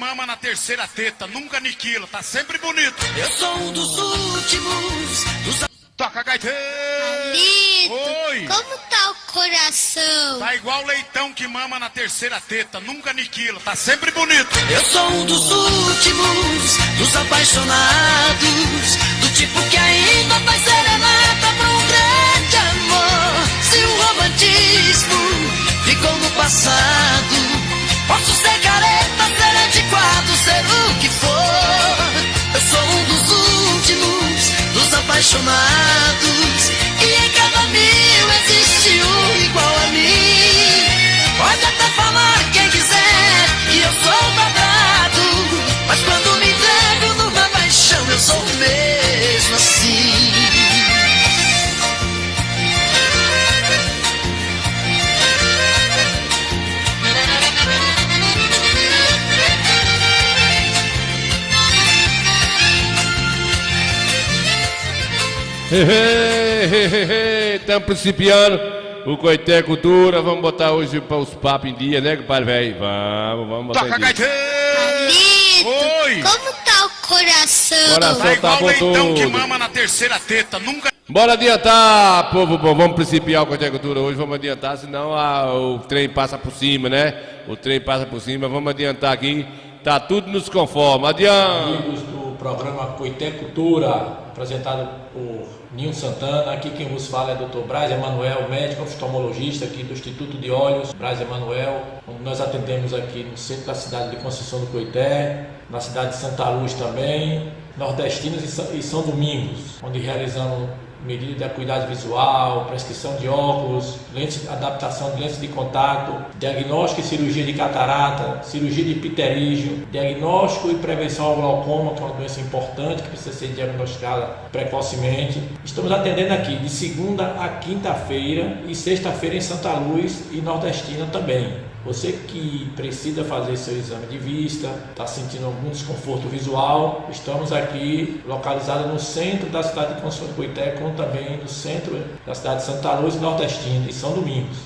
mama na terceira teta, nunca aniquila, tá sempre bonito. Eu sou um dos últimos dos... Toca, gaiteiro! Palito, Oi! como tá o coração? Tá igual leitão que mama na terceira teta, nunca aniquila, tá sempre bonito. Eu sou um dos últimos dos apaixonados, do tipo que ainda faz serenata pra um grande amor. Se o romantismo ficou no passado, posso ser careta, ser antiquado, ser o que for. Eu sou um dos últimos dos apaixonados, e em cada mil existe um igual a mim. Pode até falar quem quiser que eu sou dobrado, mas quando me entrego numa paixão eu sou mesmo assim. Estamos principiando o Coité Cultura. Vamos botar hoje para os papos em dia, né, compadre velho? Vamos botar Toca, em dia. gaiteiro! Oi! Como tá o coração? Coração Tá igual com leitão que tudo. mama na terceira teta, nunca... Bora adiantar, povo bom. Vamos principiar o Coité Cultura hoje. Vamos adiantar, senão o trem passa por cima, né? O trem passa por cima. Vamos adiantar aqui. Tá tudo nos conforme. Adianta. Amigos do programa Coité Cultura, apresentado por Ninho Santana. Aqui quem vos fala é o Dr. Braz Emanuel, médico oftalmologista aqui do Instituto de Olhos Braz Emanuel, onde nós atendemos aqui no centro da cidade de Conceição do Coité, na cidade de Santa Luz também, Nordestinas e São Domingos, onde realizamos medidas de acuidade visual, prescrição de óculos, adaptação de lentes de contato, diagnóstico e cirurgia de catarata, cirurgia de pterígio, diagnóstico e prevenção ao glaucoma, que é uma doença importante que precisa ser diagnosticada precocemente. Estamos atendendo aqui de segunda a quinta-feira e sexta-feira em Santa Luz e Nordestina também. Você que precisa fazer seu exame de vista, está sentindo algum desconforto visual, estamos aqui localizados no centro da cidade de Conceição do Coité, como também no centro da cidade de Santa Luz e Nordestina e São Domingos.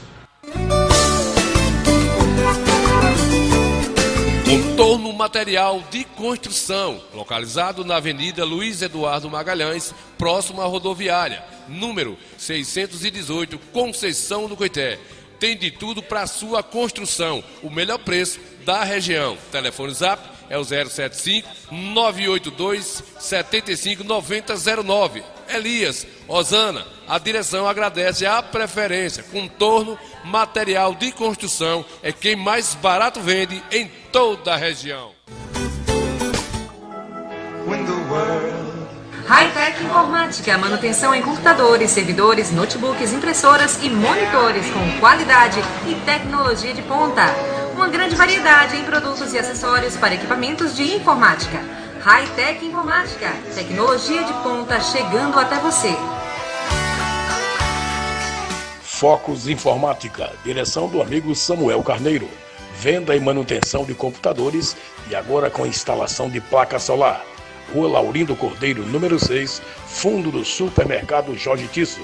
Contorno Material de Construção, localizado na Avenida Luiz Eduardo Magalhães, próximo à rodoviária, número 618, Conceição do Coité. Tem de tudo para sua construção, o melhor preço da região. Telefone Zap é o 075 982 75 9009. Elias, Osana, a direção agradece a preferência. Contorno Material de Construção é quem mais barato vende em toda a região. Hightech Informática, manutenção em computadores, servidores, notebooks, impressoras e monitores com qualidade e tecnologia de ponta. Uma grande variedade em produtos e acessórios para equipamentos de informática. Hightech Informática, tecnologia de ponta chegando até você. Focus Informática, direção do amigo Samuel Carneiro. Venda e manutenção de computadores e agora com instalação de placa solar. Rua Laurindo Cordeiro, número 6, fundo do supermercado Jorge Tisso.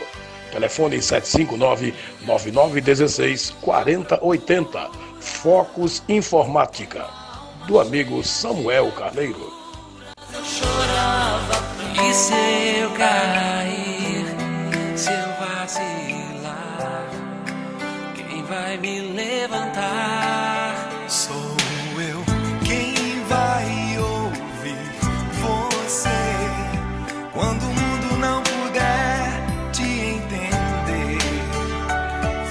Telefone 759-9916-4080. Focus Informática, do amigo Samuel Carneiro. Eu chorava, e se eu cair, se eu vacilar, quem vai me levantar? Sou eu, quem vai ouvir você quando o mundo não puder te entender.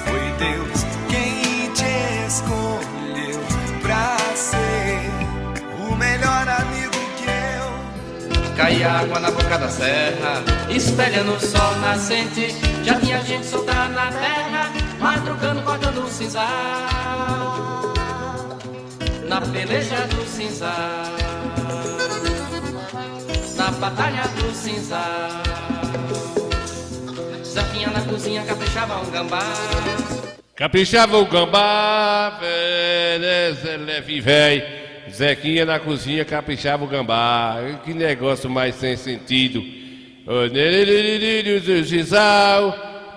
Foi Deus quem te escolheu pra ser o melhor amigo que eu. Cai água na boca da serra, espelha no sol nascente. Já tinha gente soltar na terra, madrugando, cortando o cinzal. Na peleja do cinzal, na batalha do cinzal. Zequinha na cozinha caprichava um gambá. Caprichava o gambá, leve véi. Zequinha na cozinha caprichava o gambá. Que negócio mais sem sentido.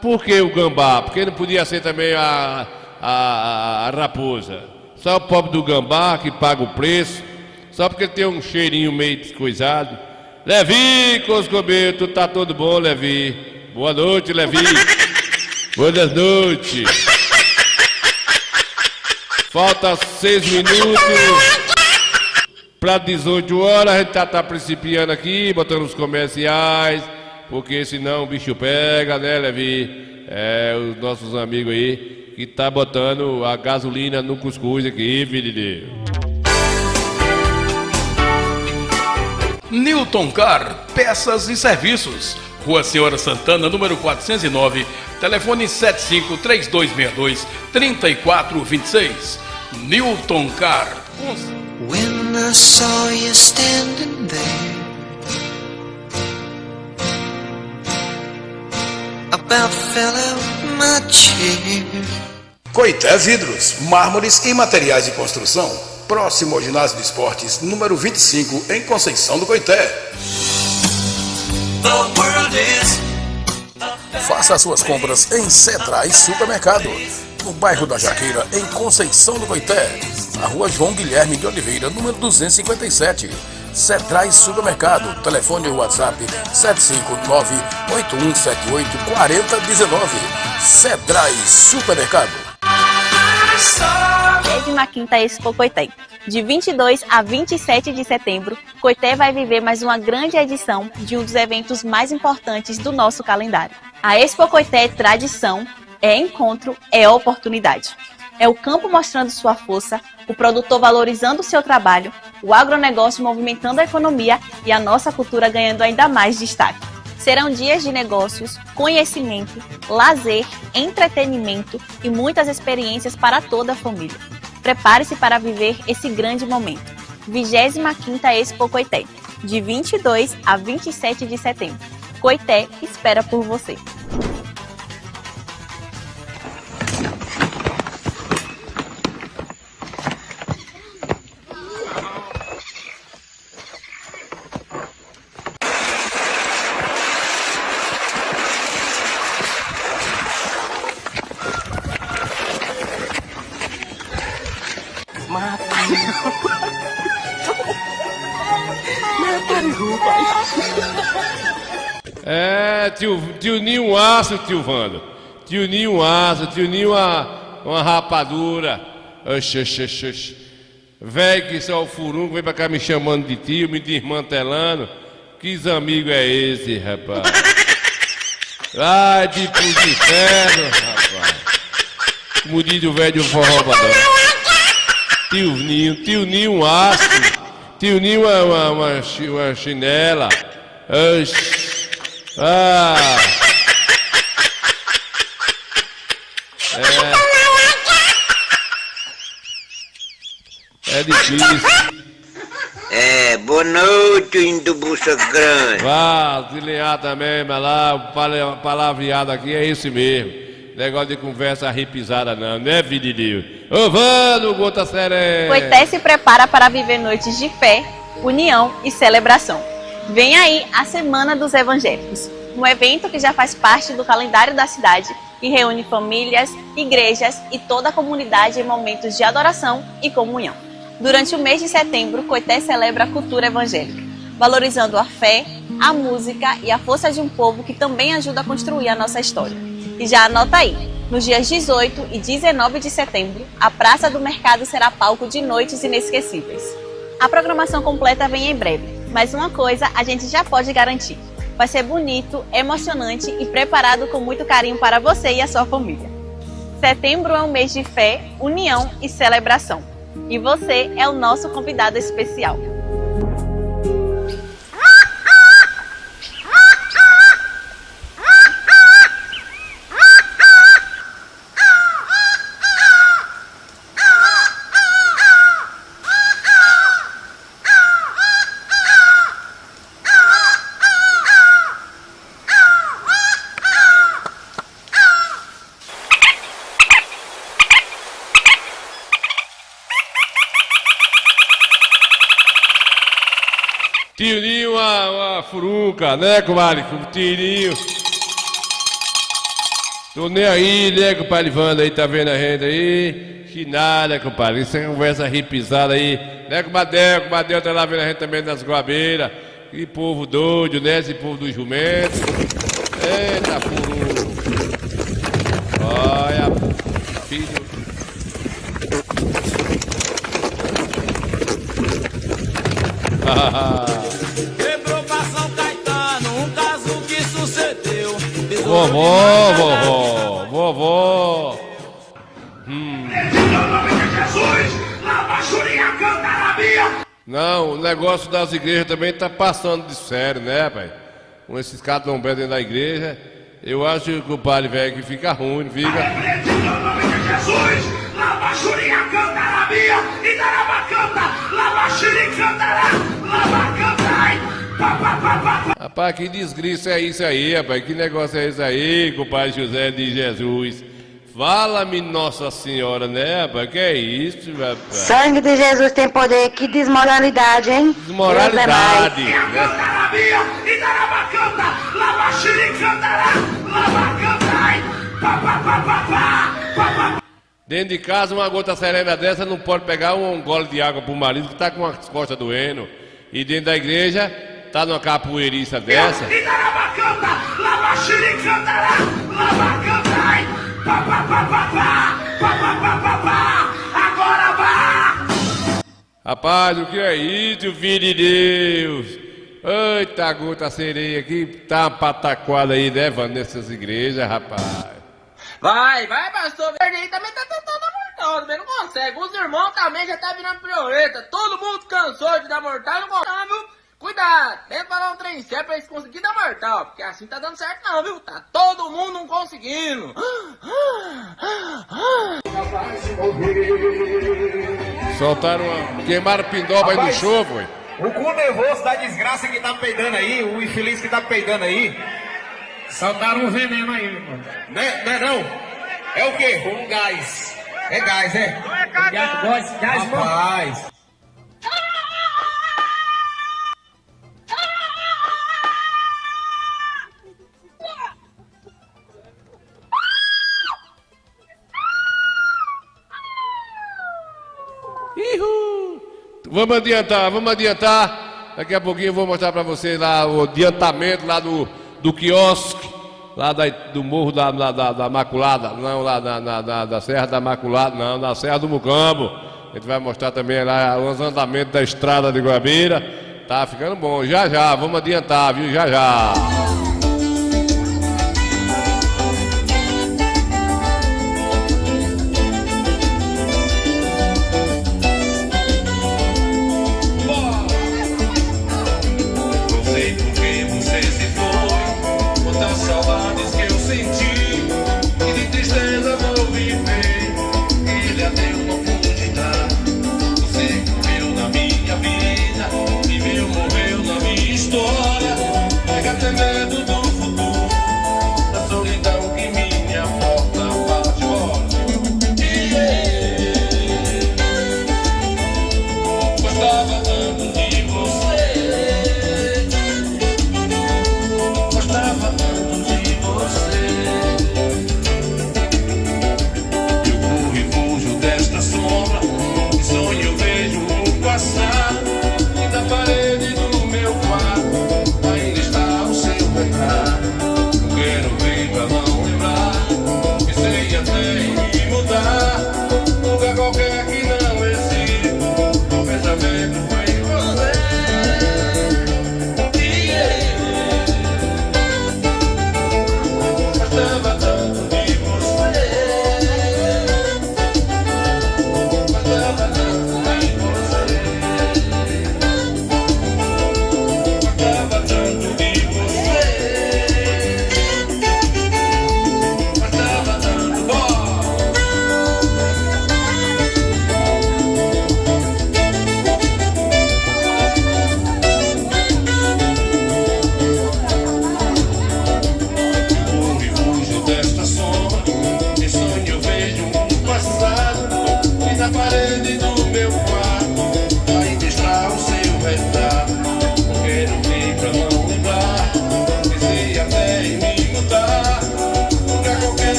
Por que o gambá? Porque não podia ser também a raposa. Só o pobre do gambá que paga o preço. Só porque tem um cheirinho meio descoisado. Levi Coscobeiro, tu tá todo bom, Levi? Boa noite, Levi. Boas noites. Falta 6 minutos para 18 horas. A gente tá principiando aqui, botando os comerciais, porque senão o bicho pega, né, Levi? Os nossos amigos aí que tá botando a gasolina no cuscuz aqui, filho. Newton Car, peças e serviços. Rua Senhora Santana, número 409, telefone 75-3262-3426. Newton Car. When I saw you standing there, about fell out my chair. Coité Vidros, mármores e materiais de construção. Próximo ao Ginásio de Esportes, número 25, em Conceição do Coité. Faça suas compras em Cedrais Supermercado, no bairro da Jaqueira, em Conceição do Coité, na rua João Guilherme de Oliveira, número 257. Cedrais Supermercado, telefone e WhatsApp 759-8178-4019. Cedrais Supermercado. 25ª Expo Coité. De 22 a 27 de setembro, Coité vai viver mais uma grande edição de um dos eventos mais importantes do nosso calendário. A Expo Coité é tradição, é encontro, é oportunidade. É o campo mostrando sua força, o produtor valorizando o seu trabalho, o agronegócio movimentando a economia e a nossa cultura ganhando ainda mais destaque. Serão dias de negócios, conhecimento, lazer, entretenimento e muitas experiências para toda a família. Prepare-se para viver esse grande momento. 25ª Expo Coité, de 22 a 27 de setembro. Coité espera por você. Tio Ninho aço, tio Vando. Tio Ninho aço, tio Ninho uma rapadura. Oxi. Velho que só o furunco vem pra cá me chamando de tio, me desmantelando. Que amigo é esse, rapaz? Ai, de pro inferno, rapaz. Como diz o velho forró badão. Tio Ninho aço. Tio Ninho é uma chinela. Oxi. É difícil. Boa noite, indo bucha grande. Vá, deslinhar também, mas lá, o palavreado aqui é esse mesmo. Negócio de conversa arrepisada não, né, filhinho? Ô, Vando, gota serena. Coité se prepara para viver noites de fé, união e celebração. Vem aí a Semana dos Evangélicos, um evento que já faz parte do calendário da cidade e reúne famílias, igrejas e toda a comunidade em momentos de adoração e comunhão. Durante o mês de setembro, Coité celebra a cultura evangélica, valorizando a fé, a música e a força de um povo que também ajuda a construir a nossa história. E já anota aí, nos dias 18 e 19 de setembro, a Praça do Mercado será palco de noites inesquecíveis. A programação completa vem em breve. Mas uma coisa a gente já pode garantir. Vai ser bonito, emocionante e preparado com muito carinho para você e a sua família. Setembro é um mês de fé, união e celebração. E você é o nosso convidado especial. Tio Ninho, uma furunca, né, comadre? Tio Ninho. Tô nem aí, né, compadre Vando aí, tá vendo a gente aí? Que nada, compadre. Isso é conversa ripisada aí. Né, comadre? Comadre tá lá vendo a gente também nas goabeiras. Que povo doido, né? Esse povo do jumento. Eita, furu. Olha, filho. Quebrou pra São Caetano, um caso que sucedeu. Vovó. Não, o negócio das igrejas também tá passando de sério, né, pai? Com esses candomblé dentro da igreja, eu acho que o padre velho que fica ruim, fica. Rapaz, que desgraça é isso aí, rapaz? Que negócio é esse aí, compadre José de Jesus? Fala-me, Nossa Senhora, né, rapaz? Que é isso, rapaz? Sangue de Jesus tem poder, que desmoralidade, hein? Desmoralidade, né? Dentro de casa, uma gota serena dessa não pode pegar um gole de água pro marido que tá com as costas doendo. E dentro da igreja, tá numa capoeiriça dessa. Agora vá! Rapaz, o que é isso, filho de Deus? Eita, gota sereia aqui, tá uma pataquada aí, né, Vando, nessas igrejas, rapaz. Vai, pastor. Ele também tá tentando dar mortal, também não consegue. Os irmãos também já tá virando prioreta. Todo mundo cansou de dar mortal, não consegue, viu? Cuidado, tenta falar um trem certo pra eles conseguirem dar mortal, porque assim tá dando certo não, viu? Tá todo mundo não conseguindo. Soltaram uma... Queimaram pindoba aí no show, foi? O cu nervoso da desgraça que tá peidando aí, o infeliz que tá peidando aí. Soltaram um veneno aí, irmão. Não é? É o quê? Um gás. É gás, é? Gás, rapaz. Vamos adiantar. Daqui a pouquinho eu vou mostrar pra vocês lá o adiantamento lá do quiosque, lá do morro da Maculada, não lá da Serra da Maculada, não, da Serra do Mucambo. A gente vai mostrar também lá os andamentos da estrada de Guabira. Tá ficando bom, já, vamos adiantar, viu, já.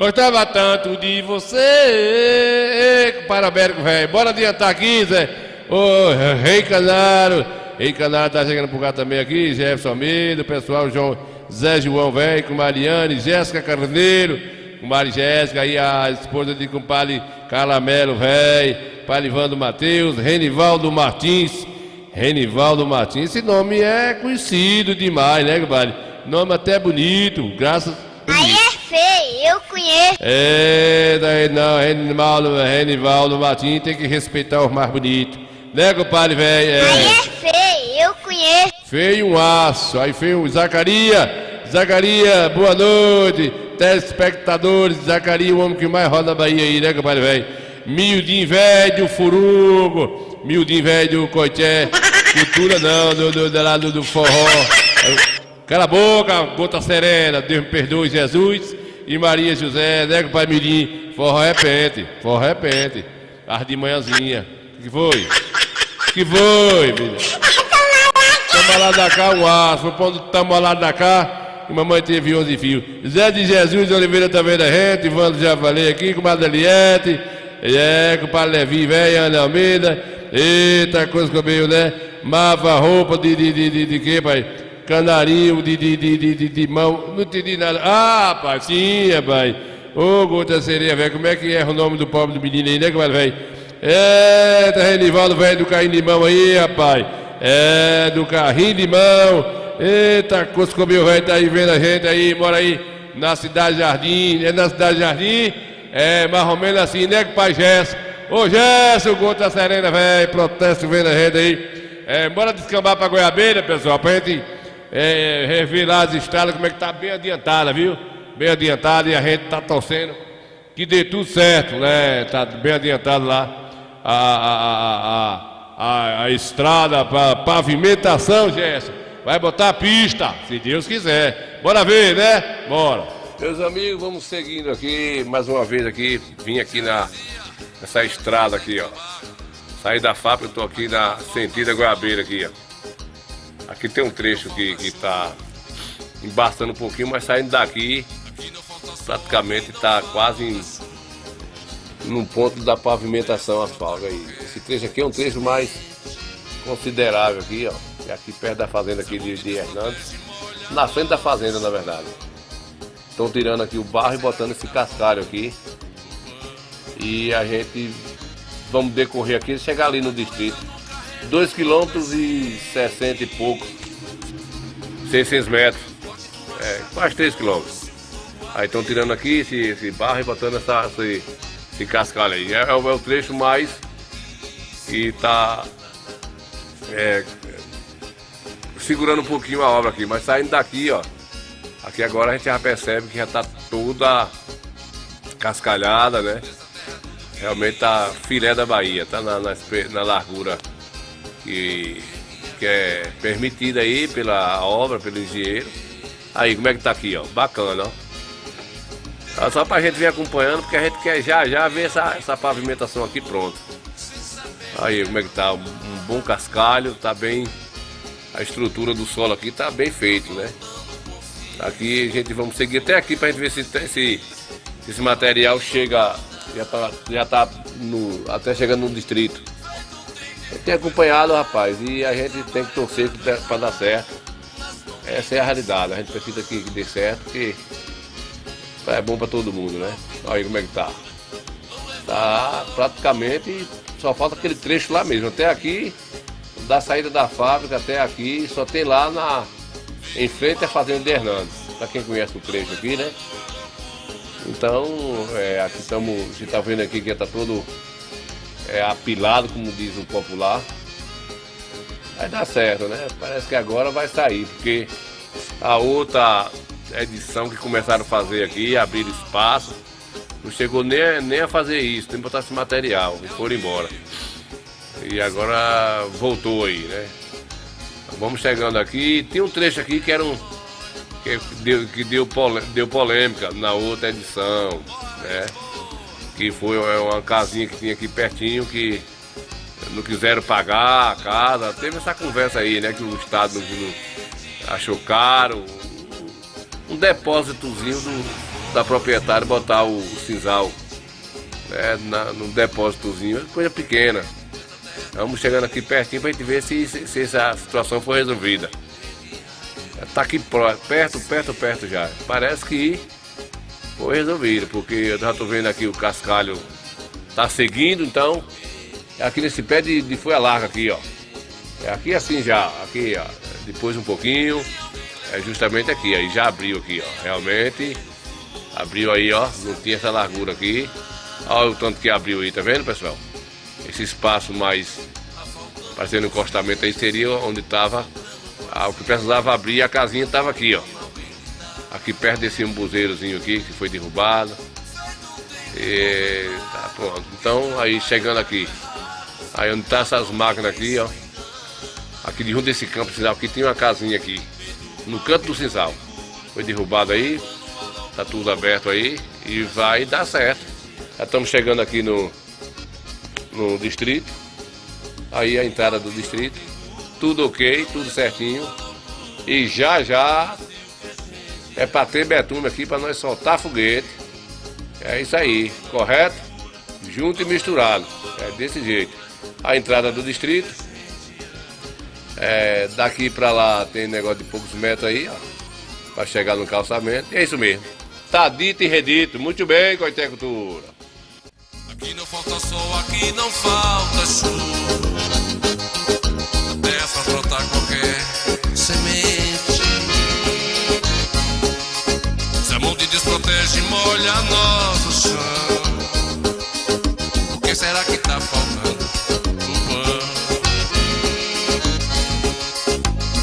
Gostava tanto de você. Parabéns, velho. Bora adiantar aqui, Zé. Ô, Rei Canário. Rei Canário tá chegando por cá também aqui. Jefferson Almeida, pessoal, Zé João, velho, com Mariane, Jéssica Carneiro, com Mari Jéssica, aí a esposa de compadre Calamelo, velho, Palivando Matheus, Renivaldo Martins. Renivaldo Martins, esse nome é conhecido demais, né, compadre? Nome até bonito, graças a Aí é feio, eu conheço. daí não, Renivaldo Martins tem que respeitar os mais bonitos, né, compadre, velho? Aí é feio, eu conheço. Feio um aço, aí feio Zacarias, boa noite, telespectadores, Zacarias, o homem que mais roda na Bahia aí, né, compadre, velho? Miudinho velho, Furugo, Miudinho velho, Coité, cultura não, do forró. Cala a boca, Gota Serena, Deus me perdoe, Jesus e Maria José, né, compadre Miudinho? Forró repente, as de manhãzinha. Que foi, filho? Tamalado da cá, um aço, foi pondo tamalado da cá, e mamãe teve 11 fios. Zé de Jesus Oliveira também da gente, Ivandro já falei aqui, compadre Eliette, compadre Levi, velho, Ana Almeida, eita, coisa que eu veio, né? Mava roupa de quê, pai? Canarinho de mão, não entendi nada. Ah, pai, sim, pai. Ô, Gota Sereia, velho, como é que é o nome do pobre do menino aí, né, compadre, velho? Eita, Renivaldo, velho, do carrinho de mão aí, rapaz. Do carrinho de mão. Eita, coisa que o meu velho tá aí vendo a gente aí, mora aí na Cidade Jardim. É na Cidade Jardim? É, mais ou menos assim, né, pai Gesso? Ô, Gesso, Gota Serena, velho, protesto vendo a gente aí. Bora descambar pra Goiabeira, pessoal, pra gente rever lá as estradas, como é que tá bem adiantada, viu? Bem adiantada, e a gente tá torcendo que dê tudo certo, né? Tá bem adiantado lá a estrada para pavimentação, Gerson. Vai botar a pista, se Deus quiser. Bora ver, né? Bora. Meus amigos, vamos seguindo aqui, mais uma vez aqui, vim aqui nessa estrada aqui, ó. Saí da fábrica, eu tô aqui na sentido Goiabeira aqui, ó. Aqui tem um trecho que tá embaçando um pouquinho, mas saindo daqui, praticamente tá quase num ponto da pavimentação asfalto aí. Esse trecho aqui é um trecho mais considerável aqui, ó. É aqui perto da fazenda aqui de Hernandes. Na frente da fazenda, na verdade. Estão tirando aqui o barro e botando esse cascalho aqui. E a gente vamos decorrer aqui e chegar ali no distrito. 2 quilômetros e 60 e poucos. 600 metros. Quase 3 quilômetros. Aí estão tirando aqui esse barro e botando esse cascalho aí. É o trecho mais que tá segurando um pouquinho a obra aqui, mas saindo daqui, ó, aqui agora a gente já percebe que já tá toda cascalhada, né? Realmente tá filé da Bahia, tá na largura que é permitida aí pela obra, pelo engenheiro. Aí, como é que tá aqui, ó? Bacana, ó. Só pra gente vir acompanhando, porque a gente quer já ver essa pavimentação aqui pronta. Aí, como é que tá? Um bom cascalho, tá bem. A estrutura do solo aqui tá bem feito, né? Aqui a gente vamos seguir até aqui pra gente ver se esse material chega, já tá até chegando no distrito. A gente tem acompanhado, rapaz, e a gente tem que torcer pra dar certo. Essa é a realidade, a gente precisa que dê certo, porque é bom pra todo mundo, né? Olha aí como é que tá. Tá praticamente, só falta aquele trecho lá mesmo, até aqui. Da saída da fábrica até aqui, só tem lá em frente à fazenda de Hernandes, para quem conhece o trecho aqui, né? Então, aqui estamos, você está vendo aqui que está todo apilado, como diz o popular. Vai dar certo, né? Parece que agora vai sair, porque a outra edição que começaram a fazer aqui, abrir espaço, não chegou nem a fazer isso, nem botar esse material, e foram embora. E agora voltou aí, né? Vamos chegando aqui. Tem um trecho aqui que era que deu polêmica na outra edição, né? Que foi uma casinha que tinha aqui pertinho que não quiseram pagar a casa. Teve essa conversa aí, né? Que o Estado não achou caro. Um depósitozinho da proprietária botar o sisal, né, no depósitozinho, coisa pequena. Vamos chegando aqui pertinho para a gente ver se essa situação foi resolvida. Está aqui perto já. Parece que foi resolvido, porque eu já estou vendo aqui o cascalho está seguindo, então é aqui nesse pé de folha larga aqui, ó. É aqui assim já, aqui, ó. Depois um pouquinho, é justamente aqui, aí já abriu aqui, ó. Realmente abriu aí, ó. Não tinha essa largura aqui. Olha o tanto que abriu aí, tá vendo, pessoal? Esse espaço mais parecendo encostamento aí seria onde estava o que precisava abrir. A casinha estava aqui, ó. Aqui perto desse umbuzeirozinho aqui que foi derrubado. E tá pronto. Então aí chegando aqui, aí onde tá essas máquinas aqui, ó. Aqui de junto desse campo de sisal aqui tem uma casinha aqui no canto do sisal. Foi derrubado aí, tá tudo aberto aí e vai dar certo. Já estamos chegando aqui no distrito. Aí a entrada do distrito. Tudo ok, tudo certinho. E já é para ter betume aqui para nós soltar foguete. É isso aí, correto? Junto e misturado. É desse jeito. A entrada do distrito. Daqui para lá tem negócio de poucos metros aí, ó. Para chegar no calçamento. E é isso mesmo. Tá dito e redito. Muito bem, Coité Cultura. Aqui não falta sol, aqui não falta chuva. Terra pra brotar qualquer semente. Se a mão te desprotege, molha nosso chão. O que será que tá faltando no pão?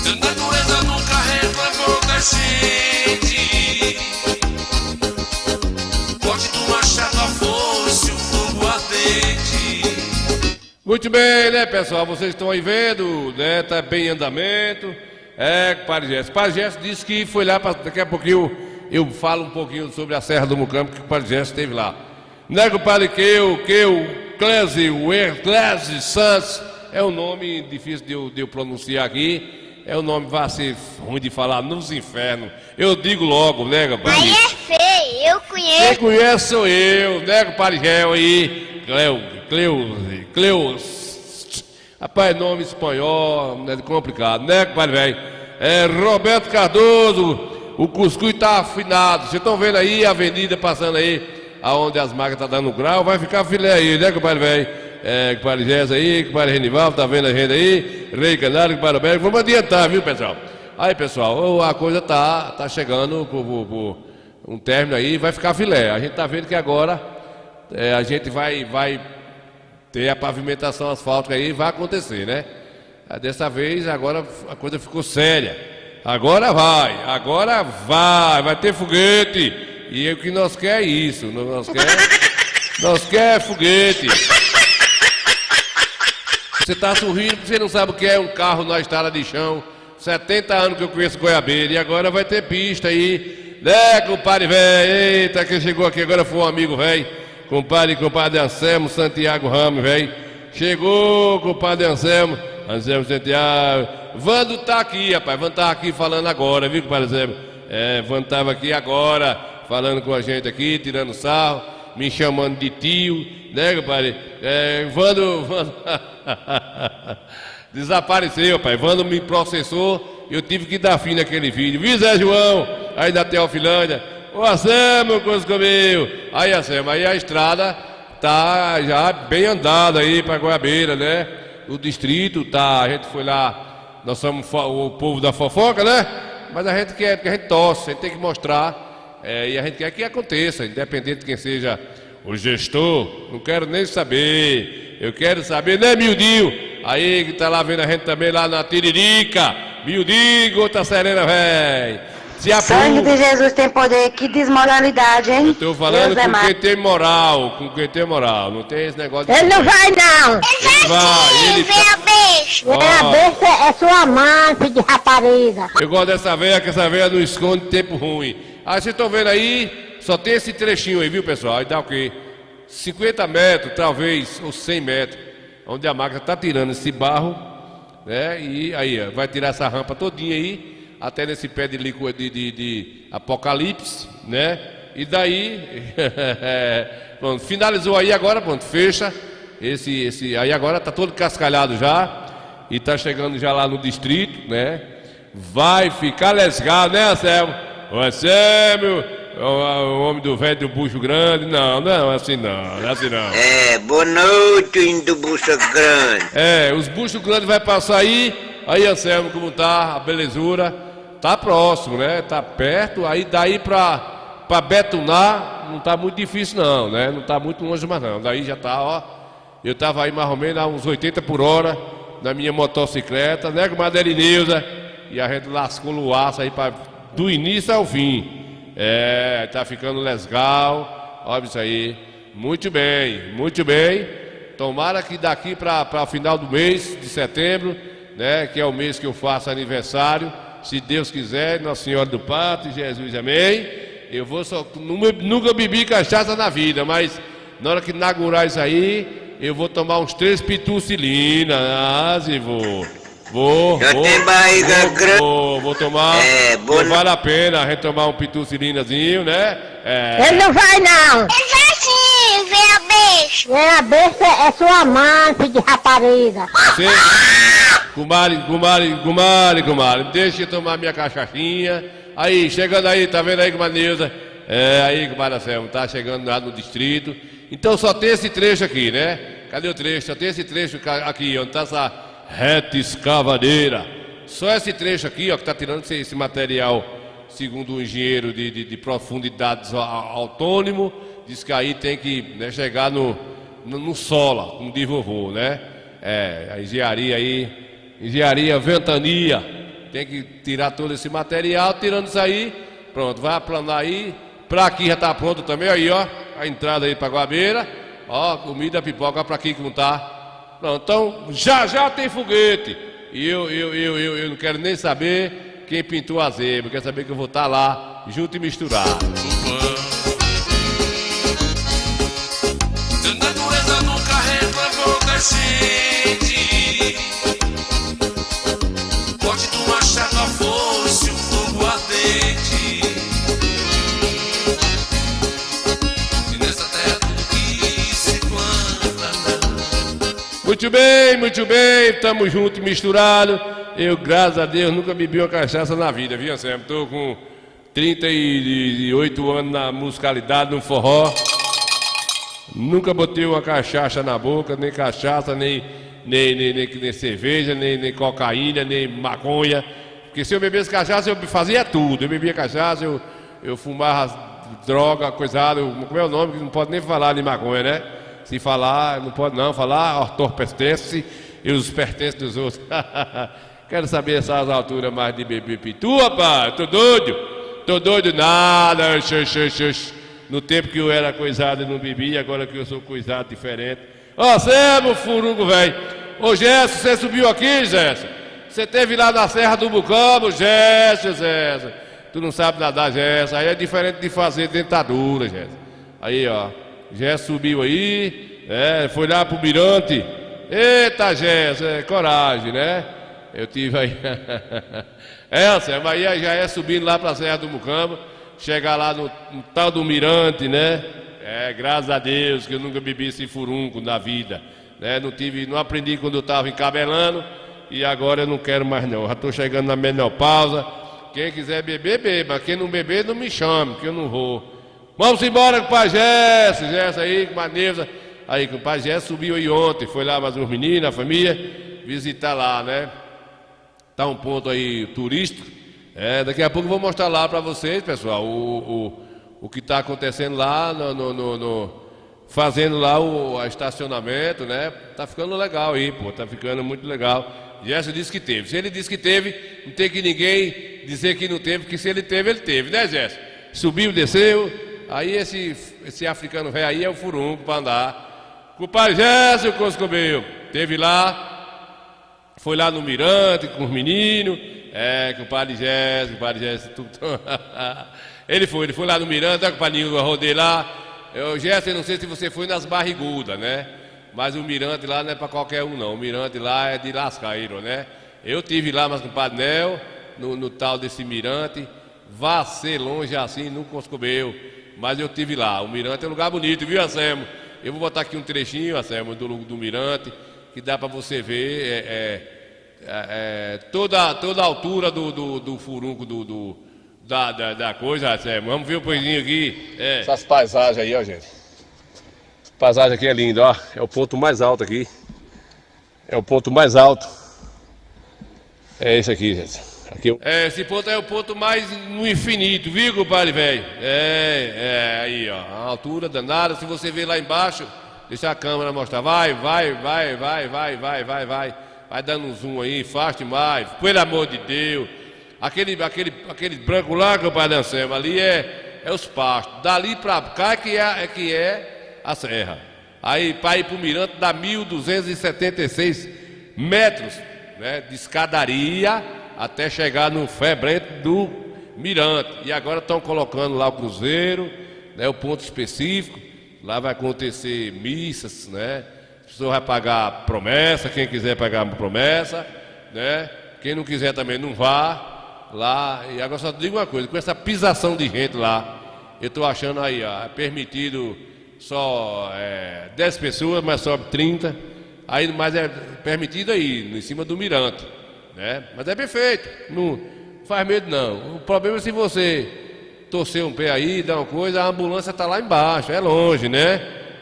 Se a natureza nunca reclamou da gente. O corte do machado, a foice, o fogo ardente. Muito bem, né, pessoal? Vocês estão aí vendo, né? Tá bem em andamento. Padre Gerson. Padre Gerson disse que foi lá, daqui a pouquinho eu falo um pouquinho sobre a Serra do Mucambo, que o Padre Gerson esteve lá. Né, compadre, Clésio Santos, é um nome difícil de eu pronunciar aqui. É um nome, vai ser ruim de falar, nos infernos. Eu digo logo, né, compadre? Aí é feio, eu conheço. Quem conhece sou eu, né, compadre Gel aí. Cleus. Rapaz, nome espanhol, é complicado, né, compadre velho? Roberto Cardoso, o cuscuz tá afinado. Vocês estão vendo aí a avenida passando aí, aonde as máquinas tá dando grau, vai ficar filé aí, né, compadre velho? Compadre Gés aí, compadre Renival, tá vendo a gente aí? Rei Canário, compadre Roberto. Vamos adiantar, viu, pessoal? Aí, pessoal, a coisa tá chegando por um término aí, vai ficar filé. A gente tá vendo que agora a gente vai ter a pavimentação asfáltica aí, vai acontecer, né? Dessa vez, agora a coisa ficou séria. Agora vai ter foguete. E o que nós quer é isso, nós quer foguete. Você tá sorrindo porque você não sabe o que é um carro na estrada de chão. 70 anos que eu conheço Goiabeira e agora vai ter pista aí, né, compadre velho? Eita, quem chegou aqui agora foi um amigo velho, compadre Anselmo Santiago Ramos, velho. Chegou, compadre Anselmo Santiago. Vando tá aqui, rapaz, Vando tá aqui falando agora, viu, compadre Anselmo? Vando tava aqui agora, falando com a gente aqui, tirando sarro, me chamando de tio, né, compadre? Vando desapareceu, pai. Vando me processou, eu tive que dar fim naquele vídeo. Viu, Zé João? Aí da Teofilândia. Ô, Anselmo, coisa comigo. Aí, Anselmo, aí a estrada tá já bem andada aí pra Goiabeira, né? O distrito tá, a gente foi lá, nós somos o povo da fofoca, né? Mas a gente quer, porque a gente torce, a gente tem que mostrar, e a gente quer que aconteça, independente de quem seja o gestor. Não quero nem saber, eu quero saber, né, Mildinho? Aí que tá lá vendo a gente também lá na Tiririca. Mildinho, Gota Serena, velho. Sangue de Jesus tem poder, que desmoralidade, hein? Eu tô falando com quem tem moral, não tem esse negócio de... Ele não vai, não! Ele vai, ele vem a besta! A besta é sua mãe, filho de rapariga. Eu gosto dessa velha, que essa velha não esconde tempo ruim. Aí vocês estão vendo aí, só tem esse trechinho aí, viu, pessoal? Aí dá o quê? 50 metros, talvez, ou 100 metros, onde a máquina tá tirando esse barro, né? E aí, ó, vai tirar essa rampa todinha aí, até nesse pé de Apocalipse, né? E daí, pronto, finalizou aí agora, pronto, fecha. Aí agora tá todo cascalhado já. E tá chegando já lá no distrito, né? Vai ficar legal, né, Anselmo? O Anselmo, o homem do velho do bucho grande. Não, não é assim não, não é assim não. Boa noite, índio do bucho grande. Os buchos grandes vai passar aí. Aí, Anselmo, como tá a belezura? Tá próximo, né? Tá perto. Aí daí pra betonar, não tá muito difícil não, né? Não tá muito longe mais não. Daí já tá, ó. Eu tava aí mais ou menos a uns 80 por hora na minha motocicleta, né, com a Derineuza? E a gente lascou o aço aí do início ao fim. Tá ficando legal. Olha isso aí. Muito bem, muito bem. Tomara que daqui para o final do mês de setembro, né, que é o mês que eu faço aniversário, se Deus quiser, Nossa Senhora do Pato, Jesus, amém. Eu vou nunca bebi cachaça na vida, mas na hora que inaugurar isso aí, eu vou tomar uns 3 pitucilina. Vou tomar. Vale a pena a gente tomar um pitucilinazinho, né? Ele não vai não. Ele vai sim, vem a besta. Vem a besta é sua mãe, filho de rapariga. Comadre, deixa eu tomar minha cachaçinha. Aí, chegando aí, tá vendo aí, comadre Neuza? Aí, comadre Anselmo, tá chegando lá no distrito. Então só tem esse trecho aqui, né? Cadê o trecho? Só tem esse trecho aqui, onde tá essa reta escavadeira. Só esse trecho aqui, ó, que tá tirando esse material, segundo o engenheiro de profundidades autônomo, diz que aí tem que, né, chegar no sola, como diz vovô, né? A engenharia aí, engenharia ventania, tem que tirar todo esse material, tirando isso aí, pronto, vai aplanar aí. Pra aqui já tá pronto também, aí ó, a entrada aí pra Guabeira, ó, comida, pipoca pra aqui que não tá. Pronto, então já tem foguete. E eu não quero nem saber quem pintou a zebra, eu quero saber que eu vou estar lá, junto e misturado. A natureza nunca reprovou da gente. Corte do machado, a foice, o fogo ardente. Muito bem, estamos juntos e misturados. Eu, graças a Deus, nunca bebi uma cachaça na vida, viu, Anselmo? Estou com 38 anos na musicalidade, no forró. Nunca botei uma cachaça na boca, nem cachaça, nem cerveja, nem cocaína, nem maconha. Porque se eu bebesse cachaça, eu fazia tudo. Eu bebia cachaça, eu fumava droga, coisada. Como é o nome? Que não pode nem falar de maconha, né? Se falar, não pode não falar, ortorpestece e os pertences dos outros. Quero saber essas alturas mais de beber pitu, rapaz. Tô doido nada. No tempo que eu era coisado e não bebia, agora que eu sou coisado diferente. Ó, Anselmo, furungo, velho. Ô, Gerson, você subiu aqui, Gerson? Você teve lá na Serra do Bucambo, Gerson. Tu não sabe nadar, Gerson. Aí é diferente de fazer dentadura, Gerson. Aí, ó. Gerson subiu aí, foi lá pro Mirante. Eita, Gerson, coragem, né? Eu tive aí. Anselmo, aí já é subindo lá pra Serra do Mucambo, chegar lá no tal do Mirante, né? Graças a Deus que eu nunca bebi esse furunco na vida, né? Não aprendi quando eu tava encabelando e agora eu não quero mais não. Já tô chegando na menopausa. Quem quiser beber, beba. Quem não beber, não me chame, que eu não vou. Vamos embora com o pai Gerson aí, com a Neuza. Aí, com o pai Gerson subiu aí ontem, foi lá mais uns meninos, a família, visitar lá, né? Tá um ponto aí turístico. Daqui a pouco eu vou mostrar lá para vocês, pessoal, o que está acontecendo lá, fazendo lá o estacionamento, né? Tá ficando legal aí, pô, tá ficando muito legal. Gerson disse que teve. Se ele disse que teve, não tem que ninguém dizer que não teve, porque se ele teve, né, Gerson? Subiu, desceu. Aí esse africano velho aí é o furunco para andar. Com o pai Gerson Coscobeu. Teve lá, foi lá no Mirante com os meninos. Com o padre Gerson, tudo. Ele foi lá no Mirante, com o padrinho do rodeio lá. Gerson, não sei se você foi nas barrigudas, né? Mas o Mirante lá não é para qualquer um, não. O Mirante lá é de lascaíro, né? Eu tive lá, mas com o padre Nel, no tal desse Mirante. Vá ser longe assim, no Coscobeu. mas eu tive lá. O Mirante é um lugar bonito, viu, Anselmo? Eu vou botar aqui um trechinho, Anselmo, do Mirante, que dá para você ver toda a altura do furunco da coisa, Anselmo. Vamos ver o poesinho aqui. Essas paisagens aí, ó, gente. Essa paisagem aqui é linda, ó. É o ponto mais alto aqui. É o ponto mais alto. É esse aqui, gente. Aqui. Esse ponto é o ponto mais no infinito, viu, compadre velho? Aí, ó. A altura danada. Se você ver lá embaixo, deixa a câmera mostrar. Vai. Vai dando um zoom aí, faz demais. Pelo amor de Deus. Aquele branco lá, compadre Anselmo, ali é os pastos. Dali pra cá que é a serra. Aí, para ir pro Mirante, dá 1.276 metros, né, de escadaria até chegar no Febrento do Mirante. E agora estão colocando lá o cruzeiro, né, o ponto específico. Lá vai acontecer missas, né? A pessoa vai pagar promessa, quem quiser pagar promessa, né? Quem não quiser também não vá lá. E agora só digo uma coisa, com essa pisação de gente lá, eu estou achando aí, ó, permitido só 10 pessoas, mas sobe 30. Aí, mas é permitido aí, em cima do Mirante, né? Mas é bem feito, não faz medo não. O problema é se você torcer um pé aí, dar uma coisa, a ambulância está lá embaixo, é longe, né?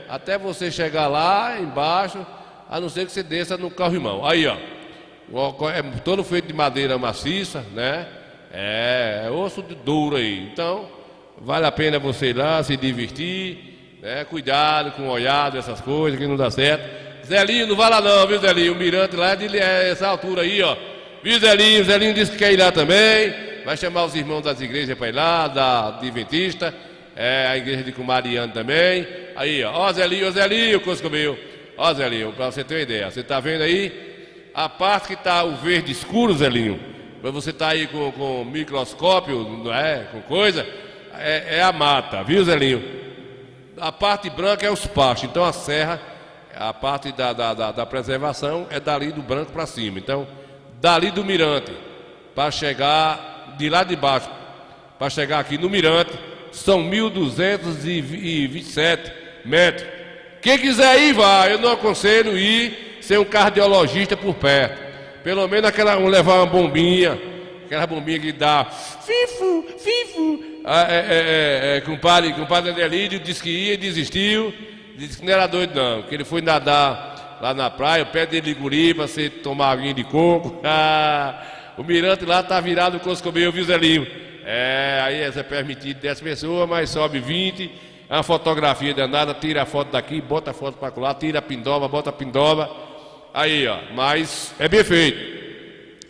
Até você chegar lá embaixo, a não ser que você desça no carro-irmão. Aí, ó, é todo feito de madeira maciça, né? É osso de duro aí. Então, vale a pena você ir lá, se divertir, né? Cuidado com olhado, essas coisas que não dá certo. Zelinho, não vai lá não, viu, Zelinho? O Mirante lá é essa altura aí, ó. Viu, Zelinho? Zelinho disse que quer ir lá também. Vai chamar os irmãos das igrejas para ir lá, da Adventista, a igreja de Cumariano também. Aí, ó, Zelinho, Coscomil. Ó, Zelinho, para você ter uma ideia. Você tá vendo aí? A parte que tá o verde escuro, Zelinho, para você tá aí com microscópio, não é? Com coisa, é a mata, viu, Zelinho? A parte branca é os pastos. Então a serra, a parte da preservação é dali do branco para cima. Então, dali do Mirante, para chegar de lá de baixo, para chegar aqui no Mirante, são 1.227 metros. Quem quiser ir, vai. Eu não aconselho ir sem um cardiologista por perto. Pelo menos levar uma bombinha, aquela bombinha que dá fifu. Compadre Adelídio disse que ia e desistiu. Disse que não era doido não, que ele foi nadar lá na praia, o pé dele de guri para você tomar aguinha de coco. O Mirante lá tá virado com os comeu, viu, Zelinho? Aí é permitido 10 pessoas, mas sobe 20. É uma fotografia danada, tira a foto daqui, bota a foto para lá, tira a pindoba, bota a pindoba. Aí, ó, mas é bem feito.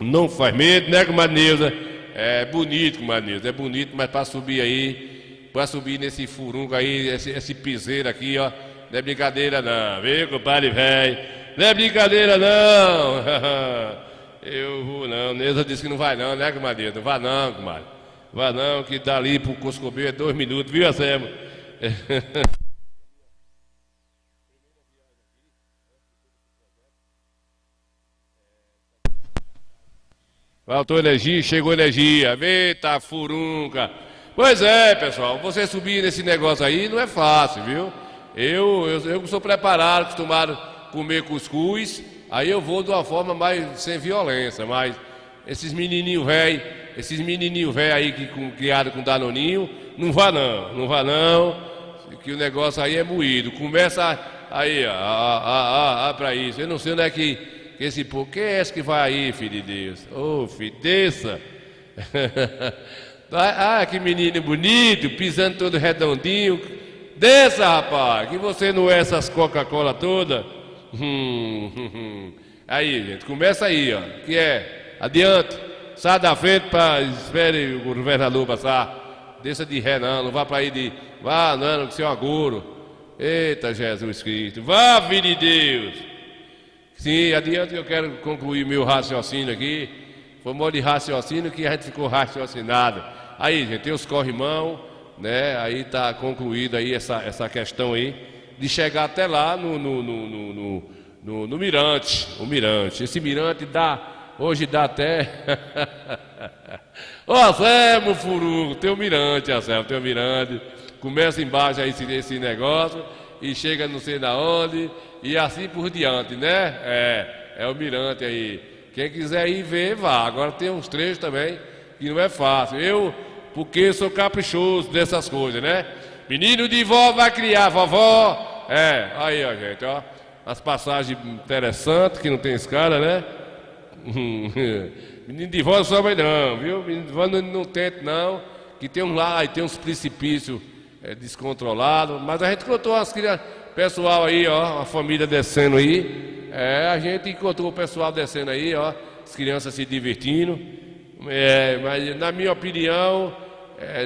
Não faz medo, né, comadre Neuza? É bonito, comadre Neuza, é bonito, mas para subir aí, para subir nesse furunco aí, esse piseiro aqui, ó, não é brincadeira não, viu, compadre velho? Não é brincadeira não. Eu vou não, Neuza disse que não vai não, né, comadre Neuza? Não vai não, comadre. Vai não, que dali pro Coscobel é 2 minutos, viu, Anselmo? Faltou energia, chegou energia. Eita, furunca. Pois é, pessoal, você subir nesse negócio aí não é fácil, viu? Eu sou preparado, acostumado a comer cuscuz, aí eu vou de uma forma mais sem violência, mas esses menininhos velhos aí criados com danoninho, não vá não, que o negócio aí é moído. Começa aí, ó, pra isso. Eu não sei onde é que esse povo, quem é esse que vai aí, filho de Deus? Ô, filho, desça. Que menino bonito, pisando todo redondinho. Desça, rapaz, que você não é essas Coca-Cola todas. Aí, gente, começa aí, ó, que é, adiante, sai da frente, espere o governador passar. Desça de ré não vá para aí vá não, que você é um agouro. Eita, Jesus Cristo, vá, filho de Deus. Sim, adiante, eu quero concluir meu raciocínio aqui. Foi modo de raciocínio que a gente ficou raciocinado. Aí, gente, tem os corrimão, né? Aí está concluída aí essa questão aí de chegar até lá no Mirante. O Mirante, esse Mirante dá Hoje dá até... Ô, Anselmo Furungo, tem o mirante, Anselmo, tem o mirante. Começa embaixo aí esse negócio e chega não sei na onde e assim por diante, né? É o mirante aí. Quem quiser ir ver, vá. Agora tem uns trechos também que não é fácil. Porque eu sou caprichoso dessas coisas, né? Menino de vó vai criar, vovó. Aí, ó, gente, ó. As passagens interessantes que não tem escala, né? Menino de vó não sobe não, viu? Menino de vó não tenta não, que tem lá e tem uns precipícios descontrolados. Mas a gente encontrou as crianças, pessoal aí, ó, a família descendo aí. A gente encontrou o pessoal descendo aí, ó, as crianças se divertindo. Mas na minha opinião,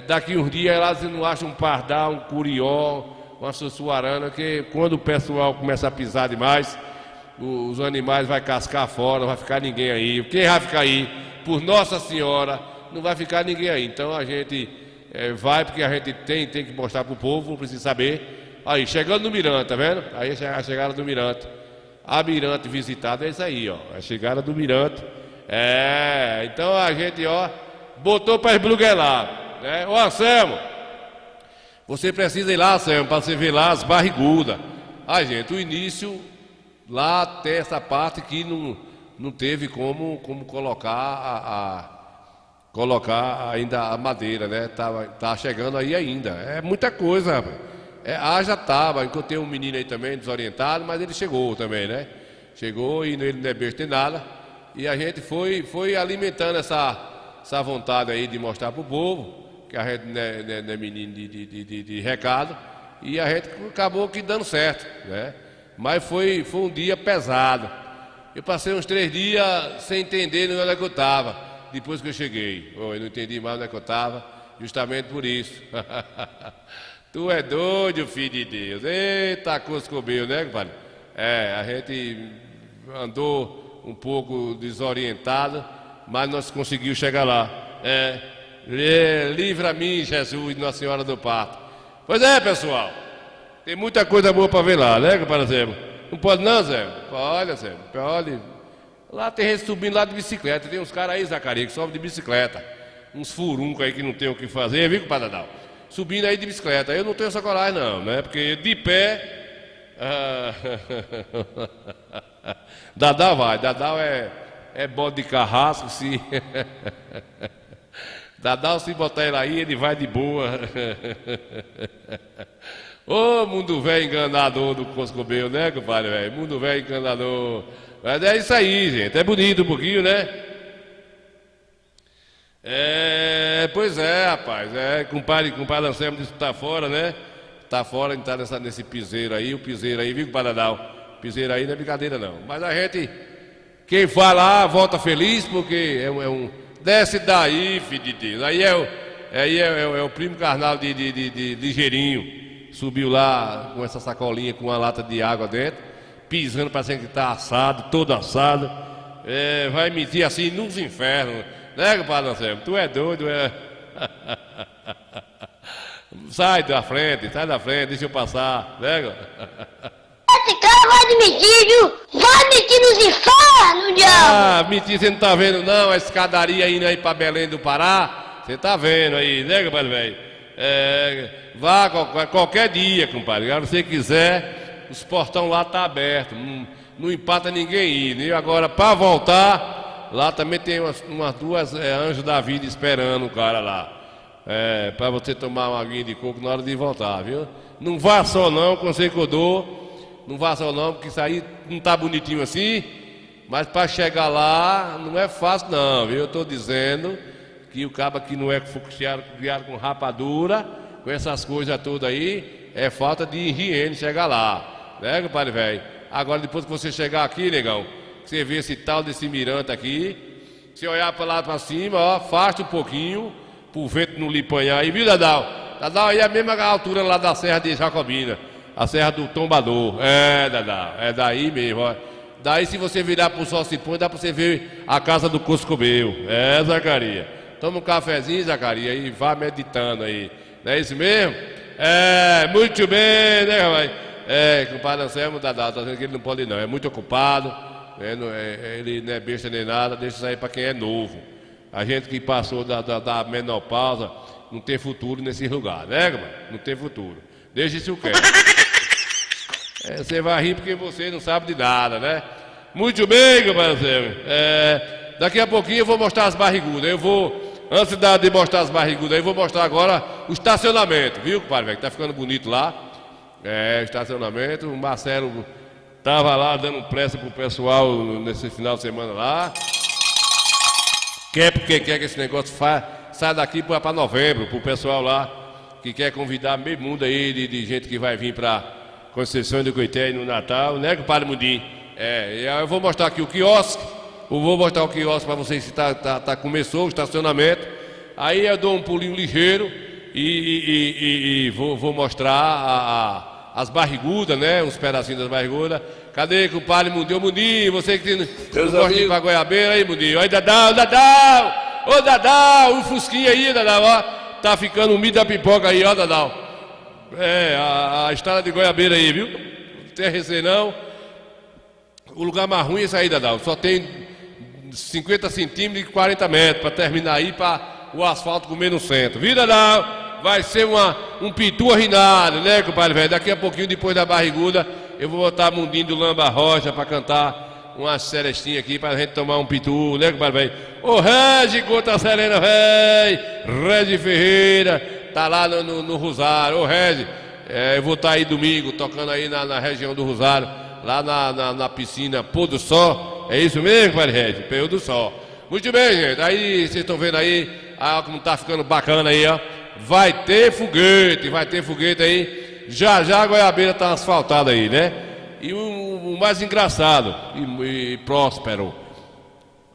daqui uns dias elas não acham um pardal, um curió, uma sussuarana, que quando o pessoal começa a pisar demais, os animais vai cascar fora, não vai ficar ninguém aí. Quem vai ficar aí? Por Nossa Senhora, não vai ficar ninguém aí. Então a gente vai porque a gente tem que mostrar pro povo, não precisa saber. Aí, chegando no Mirante, tá vendo? Aí a chegada do Mirante. A Mirante visitada é isso aí, ó. A chegada do Mirante. Então a gente, ó, botou para esbruguelar, né? Ô, Anselmo, você precisa ir lá, Anselmo, para você ver lá as barrigudas. Gente, o início, lá tem essa parte que não teve como colocar ainda a madeira, né? Tá chegando aí ainda. É muita coisa, rapaz. Já tava, encontrei um menino aí também, desorientado, mas ele chegou também, né? Chegou e ele não é besta nem nada. E a gente foi alimentando essa vontade aí de mostrar pro povo, que a gente não é menino de recado, e a gente acabou que dando certo, né? Mas foi um dia pesado. Eu passei uns 3 dias sem entender onde é que eu estava, depois que eu cheguei. Eu não entendi mais onde é que eu estava, justamente por isso. Tu é doido, filho de Deus. Eita, coscobeu, né, compadre? A gente andou um pouco desorientado, mas nós conseguimos chegar lá. Livra a mim, Jesus, Nossa Senhora do Parto. Pois pessoal. Tem muita coisa boa para ver lá, né, compadre Zé? Não pode não, Zé? Olha, Zé, olha. Lá tem gente subindo lá de bicicleta. Tem uns caras aí, Zacarias, que sobem de bicicleta. Uns furuncos aí que não tem o que fazer, viu, compadre Dadal? Subindo aí de bicicleta. Eu não tenho essa coragem não, né? Porque de pé... Dadal vai. Dadal é bode de carrasco, se... Dadal, se botar ele aí, ele vai de boa. Ô, mundo velho enganador do Coscobeu, né, compadre, velho? Mundo velho enganador. Mas é isso aí, gente. É bonito um pouquinho, né? Pois é, rapaz. Compadre Anselmo disse que tá fora, né? Tá fora, tá nesse piseiro aí. O piseiro aí, viu, compadre Adal? Piseiro aí não é brincadeira, não. Mas a gente, quem vai lá, volta feliz, porque desce daí, filho de Deus. Aí é o primo carnal de Ligeirinho. Subiu lá com essa sacolinha com uma lata de água dentro, pisando, parecendo que está assado, todo assado. Vai mentir assim nos infernos, né, compadre Anselmo? Tu é doido, Sai da frente, deixa eu passar, né? Esse cara vai admitir, viu? Vai mentir nos infernos, diabo! Mentir, você não tá vendo não, a escadaria indo aí pra Belém do Pará? Você tá vendo aí, né, compadre velho? Vá qualquer dia, compadre. Agora, se você quiser, os portão lá tá aberto. Não empata ninguém ir. E agora, para voltar, lá também tem umas 2 anjos da vida esperando o cara lá. Para você tomar uma aguinha de coco na hora de voltar, viu? Não vá só não, conselho que eu dou. Não vá só não, porque isso aí não tá bonitinho assim. Mas para chegar lá, não é fácil não, viu? Eu tô dizendo que o cabo que não é criado com rapadura, com essas coisas todas aí, é falta de higiene chegar lá, né, compadre velho? Agora, depois que você chegar aqui, negão, você vê esse tal desse mirante aqui, você olhar para lá para cima, ó, afaste um pouquinho, pro vento não lhe apanhar aí, viu, Dadal? Dadal aí é a mesma altura lá da Serra de Jacobina, a Serra do Tombador. Dadal, é daí mesmo, ó. Daí, se você virar pro Sol se põe, dá para você ver a casa do Coscobeu. Zacarias. Toma um cafezinho, Zacarias, e vá meditando aí. Não é isso mesmo? Muito bem, né, rapaz? Compadre Anselmo, tá dizendo que ele não pode ir, não. É muito ocupado. Ele não é besta nem nada, deixa isso aí para quem é novo. A gente que passou da menopausa não tem futuro nesse lugar, né, mano? Não tem futuro. Deixa isso quieto. Você vai rir porque você não sabe de nada, né? Muito bem, companheiro. Daqui a pouquinho eu vou mostrar as barrigudas. Antes de mostrar as barrigudas, eu vou mostrar agora o estacionamento, viu, compadre, velho? Tá ficando bonito lá. O estacionamento. O Marcelo tava lá dando pressa pro pessoal nesse final de semana lá. Porque quer que esse negócio saia daqui para novembro, pro pessoal lá que quer convidar meio mundo aí de gente que vai vir para Conceição do Coité no Natal, né, compadre Mundim? Eu vou mostrar aqui o quiosque. Eu vou mostrar o quiosque para vocês se começou o estacionamento. Aí eu dou um pulinho ligeiro e vou mostrar as barrigudas, né? Uns pedacinhos das barrigudas. Cadê, compadre Mundim? Ô Mundim, você que não gosta de ir pra Goiabeira, aí, Mundim. Aí, Dadal! Ô, Dadal! O Fusquinha aí, Dadal, ó. Tá ficando umida a pipoca aí, ó, Dadal. A estrada de Goiabeira aí, viu? Não tem receio não. O lugar mais ruim é esse aí, Dadal. Só tem 50 centímetros e 40 metros para terminar aí para o asfalto comer no centro. Viu, Dadal? Vai ser um pitu arrinado, né, compadre velho? Daqui a pouquinho, depois da barriguda, eu vou botar Mundinho do Lamba Rocha para cantar uma celestinha aqui pra gente tomar um pitu, né, compadre velho? Ô, Regi, conta a Serena, velho! Regi Ferreira, tá lá no Rosário. Ô, Regi, eu vou estar aí domingo, tocando aí na região do Rosário, lá na piscina Pôr do Sol. É isso mesmo, compadre Regi? Pôr do Sol. Muito bem, gente. Aí, vocês estão vendo aí, como tá ficando bacana aí, ó. Vai ter foguete aí. Já a Goiabeira tá asfaltada aí, né? E o mais engraçado e próspero,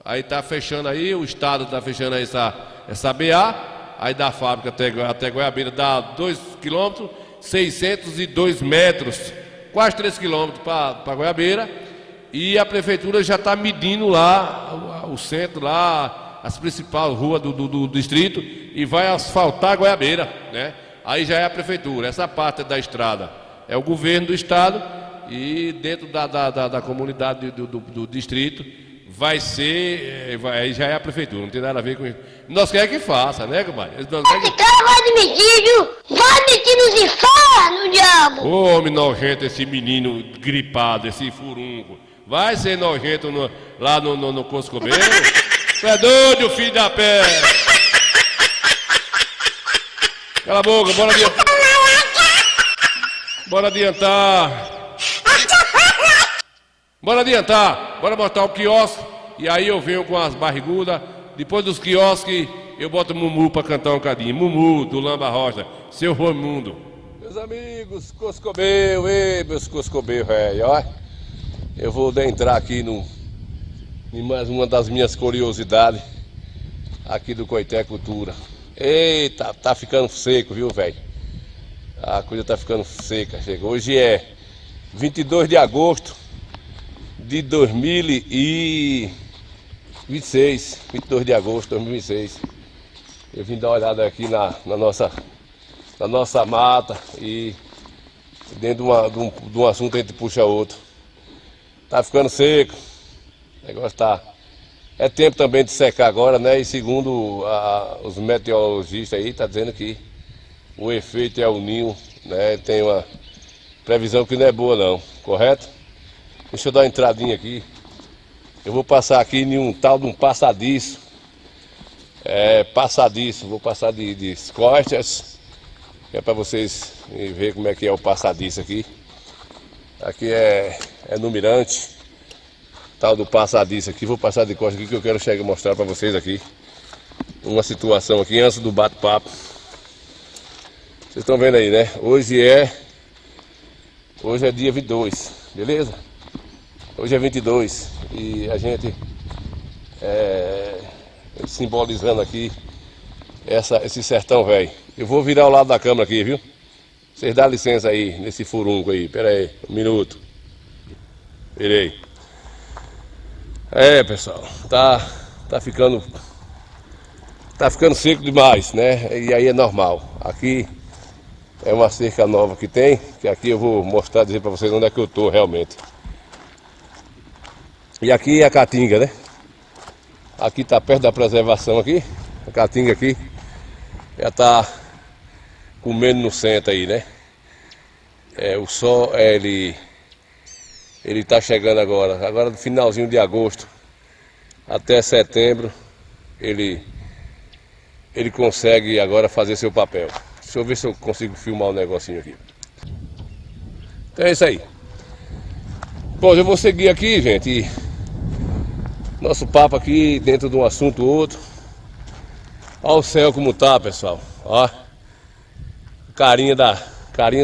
aí tá fechando aí, o estado tá fechando aí essa BA, aí da fábrica até Goiabeira dá 2 km, 602 metros, quase 3 km para Goiabeira, e a prefeitura já está medindo lá o centro, lá as principais ruas do distrito, e vai asfaltar Goiabeira, né? Aí já é a prefeitura. Essa parte da estrada é o governo do estado, e dentro da comunidade do distrito vai ser, aí já é a prefeitura, não tem nada a ver com isso. Nós queremos que faça, né, compadre? Esse cara vai admitir, viu? Vai admitir nos infernos, diabo! Ô, homem nojento, esse menino gripado, esse furunco. Vai ser nojento lá no Coscobeiro? Você é doido, filho da pé! Cala a boca, bora adiantar. Bora adiantar. Bora botar o quiosque. E aí eu venho com as barrigudas. Depois dos quiosques, eu boto o Mumu pra cantar um bocadinho. Mumu, do Lamba Rocha. Seu Raimundo. Meus amigos, Coscobeiro, meus Coscobeiro, velho, ó. Eu vou entrar aqui em mais uma das minhas curiosidades aqui do Coité Cultura. Eita, tá ficando seco, viu, velho? A coisa tá ficando seca. Hoje é 22 de agosto de 2026. 22 de agosto de 2026. Eu vim dar uma olhada aqui na nossa mata e dentro de um assunto a gente puxa outro. Tá ficando seco. O negócio tá... É tempo também de secar agora, né? E segundo os meteorologistas aí, tá dizendo que o efeito é o ninho, né? Tem uma previsão que não é boa não, correto? Deixa eu dar uma entradinha aqui. Eu vou passar aqui em um tal de um passadiço. Passadiço, vou passar de costas, que é para vocês verem como é que é o passadiço aqui. Aqui é no Mirante. Tal do passadiço aqui, vou passar de costas aqui que eu quero chegar e mostrar para vocês aqui uma situação aqui antes do bate-papo. Vocês estão vendo aí, né? Hoje é dia 22, beleza? Hoje é 22 e a gente simbolizando aqui esse sertão velho. Eu vou virar ao lado da câmera aqui, viu? Vocês dão licença aí nesse furunco aí, pera aí, um minuto. Virei. Pessoal, tá ficando seco demais, né? E aí é normal. Aqui é uma cerca nova que tem, que aqui eu vou mostrar, dizer para vocês onde é que eu tô realmente. E aqui é a Caatinga, né? Aqui tá perto da preservação aqui. A Caatinga aqui já tá comendo no centro aí, né? O sol, ele tá chegando agora no finalzinho de agosto até setembro, ele consegue agora fazer seu papel. Deixa eu ver se eu consigo filmar um negocinho aqui. Então é isso aí. Bom, eu vou seguir aqui, gente. Nosso papo aqui dentro de um assunto ou outro. Olha o céu como tá, pessoal. Ó. Carinha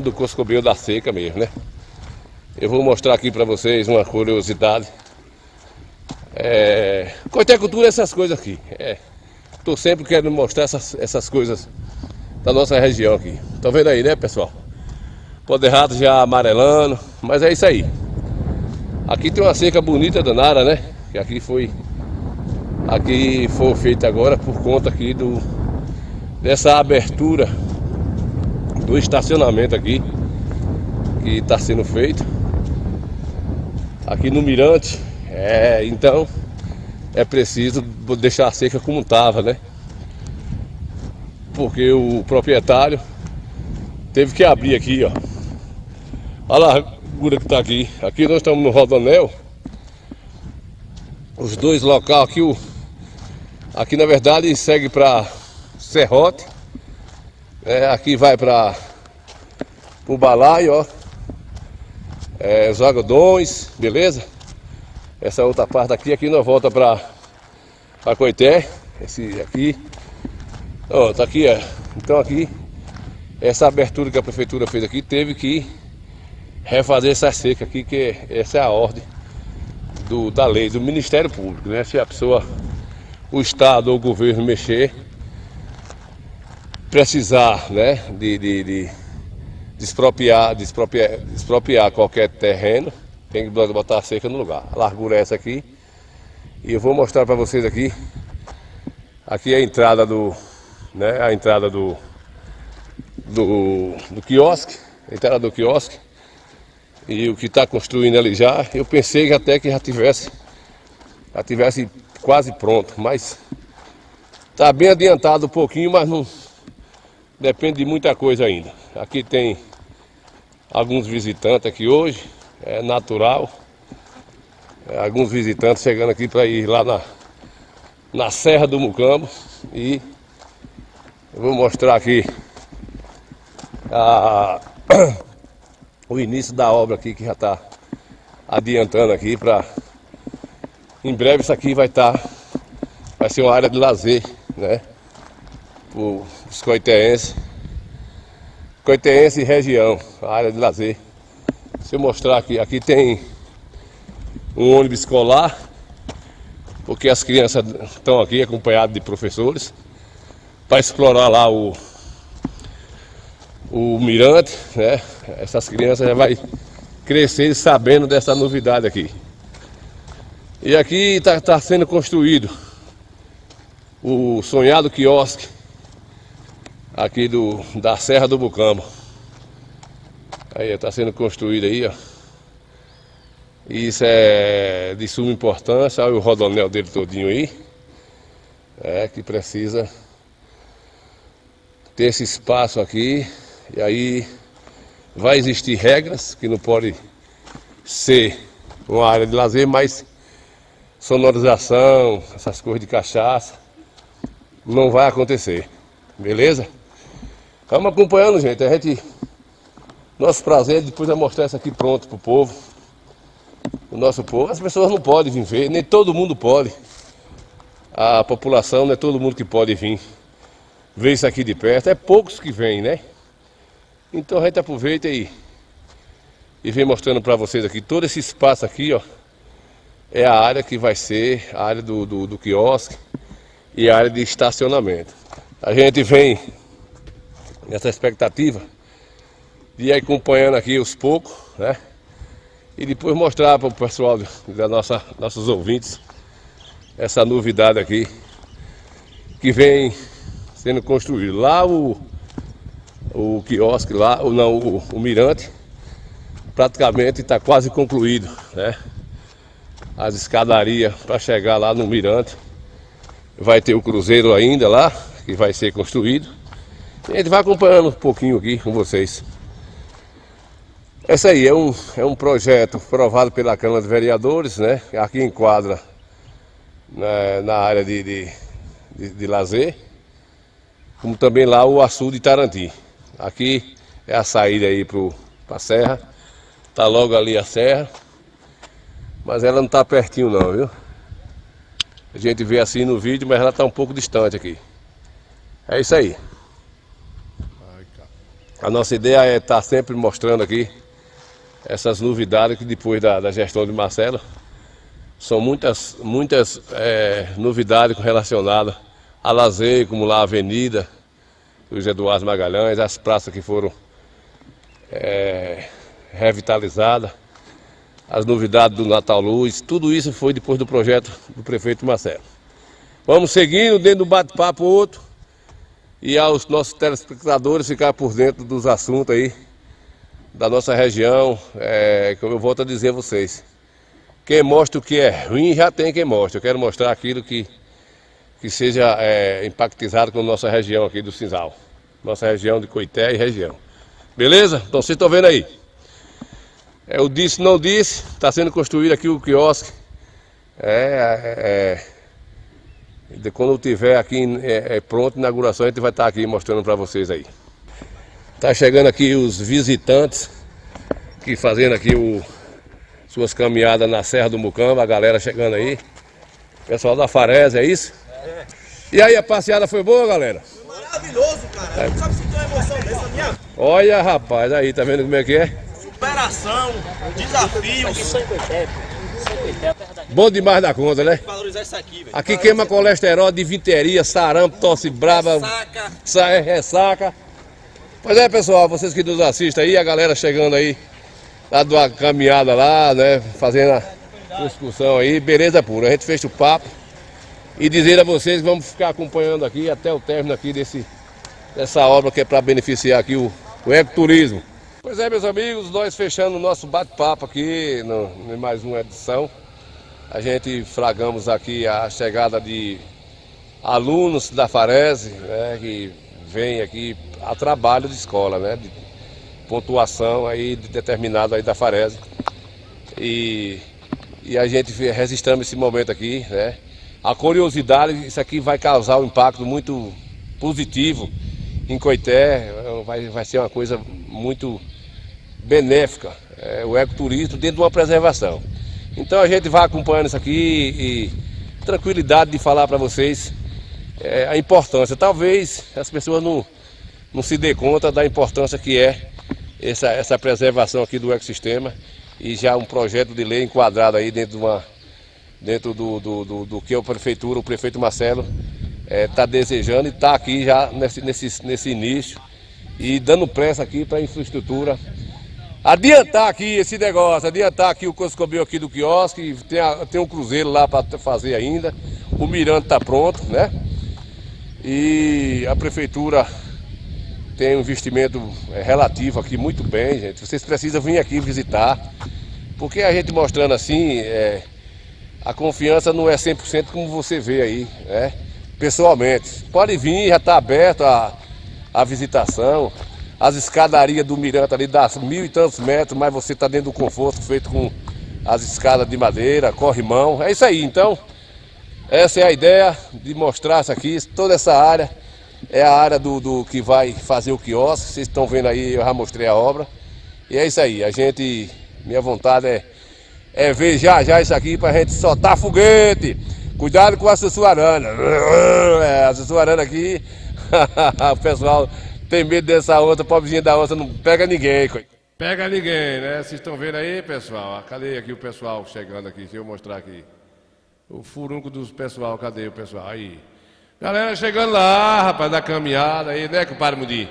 do Coscobeiro da seca mesmo, né? Eu vou mostrar aqui pra vocês uma curiosidade. Coitecultura, essas coisas aqui. Tô sempre querendo mostrar essas coisas da nossa região aqui. Tá vendo aí, né, pessoal? Pó de rato já amarelando, mas é isso aí. Aqui tem uma cerca bonita danada, né? Que aqui foi feita agora por conta aqui dessa abertura do estacionamento aqui que está sendo feito aqui no Mirante. Então é preciso deixar a cerca como estava, né? Porque o proprietário teve que abrir aqui, ó. Olha a largura que está aqui. Aqui nós estamos no Rodoanel. Os dois locais aqui, aqui na verdade segue para Serrote, aqui vai para o Balaio, ó, os algodões, beleza? Essa outra parte aqui nós volta para Coité, esse aqui, ó, tá aqui, então aqui, essa abertura que a prefeitura fez aqui, teve que refazer essa seca aqui, que essa é a ordem da lei, do Ministério Público, né? Se a pessoa, o Estado ou o governo mexer, precisar, né, de expropriar qualquer terreno, tem que botar a cerca no lugar. A largura é essa aqui. E eu vou mostrar para vocês aqui. Aqui é a entrada do quiosque, a entrada do quiosque. E o que está construindo ali já, eu pensei que até que já tivesse quase pronto, mas está bem adiantado um pouquinho, mas não depende de muita coisa ainda. Aqui tem alguns visitantes aqui hoje, é natural. Alguns visitantes chegando aqui para ir lá na Serra do Mucambo. E eu vou mostrar aqui o início da obra aqui, que já está adiantando aqui para em breve isso aqui vai ser uma área de lazer, né, os coiteenses e região, a área de lazer. Deixa eu mostrar aqui tem um ônibus escolar, porque as crianças estão aqui acompanhadas de professores para explorar lá o Mirante, né? Essas crianças já vai crescer sabendo dessa novidade aqui. E aqui está sendo construído o sonhado quiosque aqui da Serra do Mucambo. Aí está sendo construído aí, ó. Isso é de suma importância. Olha o rodoanel dele todinho aí. Que precisa ter esse espaço aqui. E aí vai existir regras que não pode ser uma área de lazer, mas sonorização, essas coisas de cachaça, não vai acontecer, beleza? Vamos acompanhando, gente. Nosso prazer depois é mostrar isso aqui pronto pro povo. O nosso povo, as pessoas não podem vir ver, nem todo mundo pode. A população não é todo mundo que pode vir ver isso aqui de perto, é poucos que vêm, né? Então a gente aproveita e vem mostrando para vocês aqui, todo esse espaço aqui, ó, é a área que vai ser a área do quiosque e a área de estacionamento. A gente vem nessa expectativa de ir acompanhando aqui os poucos, né? E depois mostrar para o pessoal nossos ouvintes essa novidade aqui que vem sendo construído. Lá o quiosque, o Mirante, praticamente está quase concluído, né? as escadarias para chegar lá no mirante. Vai ter o cruzeiro ainda lá, que vai ser construído. E a gente vai acompanhando um pouquinho aqui com vocês. Esse aí é um projeto aprovado pela Câmara de Vereadores, né? Aqui enquadra na área de lazer, como também lá o açude de Tarantim. Aqui é a saída aí para a serra, tá logo ali a serra, mas ela não tá pertinho não, viu? A gente vê assim no vídeo, mas ela tá um pouco distante aqui. É isso aí. A nossa ideia é estar sempre mostrando aqui essas novidades que depois da gestão de Marcelo, são muitas novidades relacionadas a lazer, como lá a Avenida Luiz Eduardo Magalhães, as praças que foram revitalizadas, as novidades do Natal Luz, tudo isso foi depois do projeto do prefeito Marcelo. Vamos seguindo dentro do bate-papo outro e aos nossos telespectadores ficar por dentro dos assuntos aí da nossa região, como eu volto a dizer a vocês. Quem mostra o que é ruim já tem quem mostra. Eu quero mostrar aquilo que seja impactizado com a nossa região aqui do Cinzal. Nossa região de Coité e região. Beleza? Então vocês estão vendo aí. Eu disse, não disse, está sendo construído aqui o quiosque. Quando tiver aqui pronto, inauguração, a gente vai estar aqui mostrando para vocês aí. Tá chegando aqui os visitantes que fazendo aqui suas caminhadas na Serra do Mucambo, a galera chegando aí. Pessoal da Farésia, é isso? É. E aí, a passeada foi boa, galera? Foi maravilhoso, cara. Não sabe se tem uma emoção dessa minha. Olha, rapaz, aí, tá vendo como é que é? Superação, desafios. Bom demais da conta, né? Valorizar isso aqui, velho. Aqui queima colesterol, disenteria, sarampo, tosse braba, ressaca. Pois é, pessoal, vocês que nos assistem aí, a galera chegando aí, lá de uma caminhada lá, né, fazendo a excursão aí, beleza pura. A gente fecha o papo e dizer a vocês que vamos ficar acompanhando aqui até o término aqui dessa obra que é para beneficiar aqui o ecoturismo. Pois é, meus amigos, nós fechando o nosso bate-papo aqui em mais uma edição. A gente flagramos aqui a chegada de alunos da Farese, né, que vem aqui a trabalho de escola, né, de pontuação aí determinada aí da Farese. E a gente registramos esse momento aqui, né? A curiosidade, isso aqui vai causar um impacto muito positivo em Coité, vai ser uma coisa muito benéfica, o ecoturismo dentro de uma preservação. Então a gente vai acompanhando isso aqui e tranquilidade de falar para vocês a importância. Talvez as pessoas não se dê conta da importância que é essa preservação aqui do ecossistema e já um projeto de lei enquadrado aí dentro do que o prefeito Marcelo está desejando e está aqui já nesse início e dando pressa aqui para a infraestrutura. Adiantar aqui esse negócio, adiantar aqui o Coscobel aqui do quiosque, tem um cruzeiro lá para fazer ainda, o mirante está pronto, né? E a prefeitura tem um investimento relativo aqui muito bem, gente. Vocês precisam vir aqui visitar, porque a gente mostrando assim, a confiança não é 100% como você vê aí, né? Pessoalmente. Pode vir, já está aberto a visitação. As escadarias do mirante ali dá 1000 e tantos metros, mas você está dentro do conforto feito com as escadas de madeira, corrimão. É isso aí, então. Essa é a ideia de mostrar isso aqui, toda essa área. É a área do que vai fazer o quiosque, vocês estão vendo aí, eu já mostrei a obra. E é isso aí, minha vontade é ver já isso aqui pra gente soltar foguete. Cuidado com a sussuarana. A sussuarana aqui, o pessoal tem medo dessa onça, pobrezinha da onça, não pega ninguém. Pega ninguém, né? Vocês estão vendo aí, pessoal? Cadê aqui o pessoal chegando aqui? Deixa eu mostrar aqui. O furunco dos pessoal, cadê o pessoal? Aí. Galera chegando lá, rapaz, da caminhada aí, né, compadre Mundi?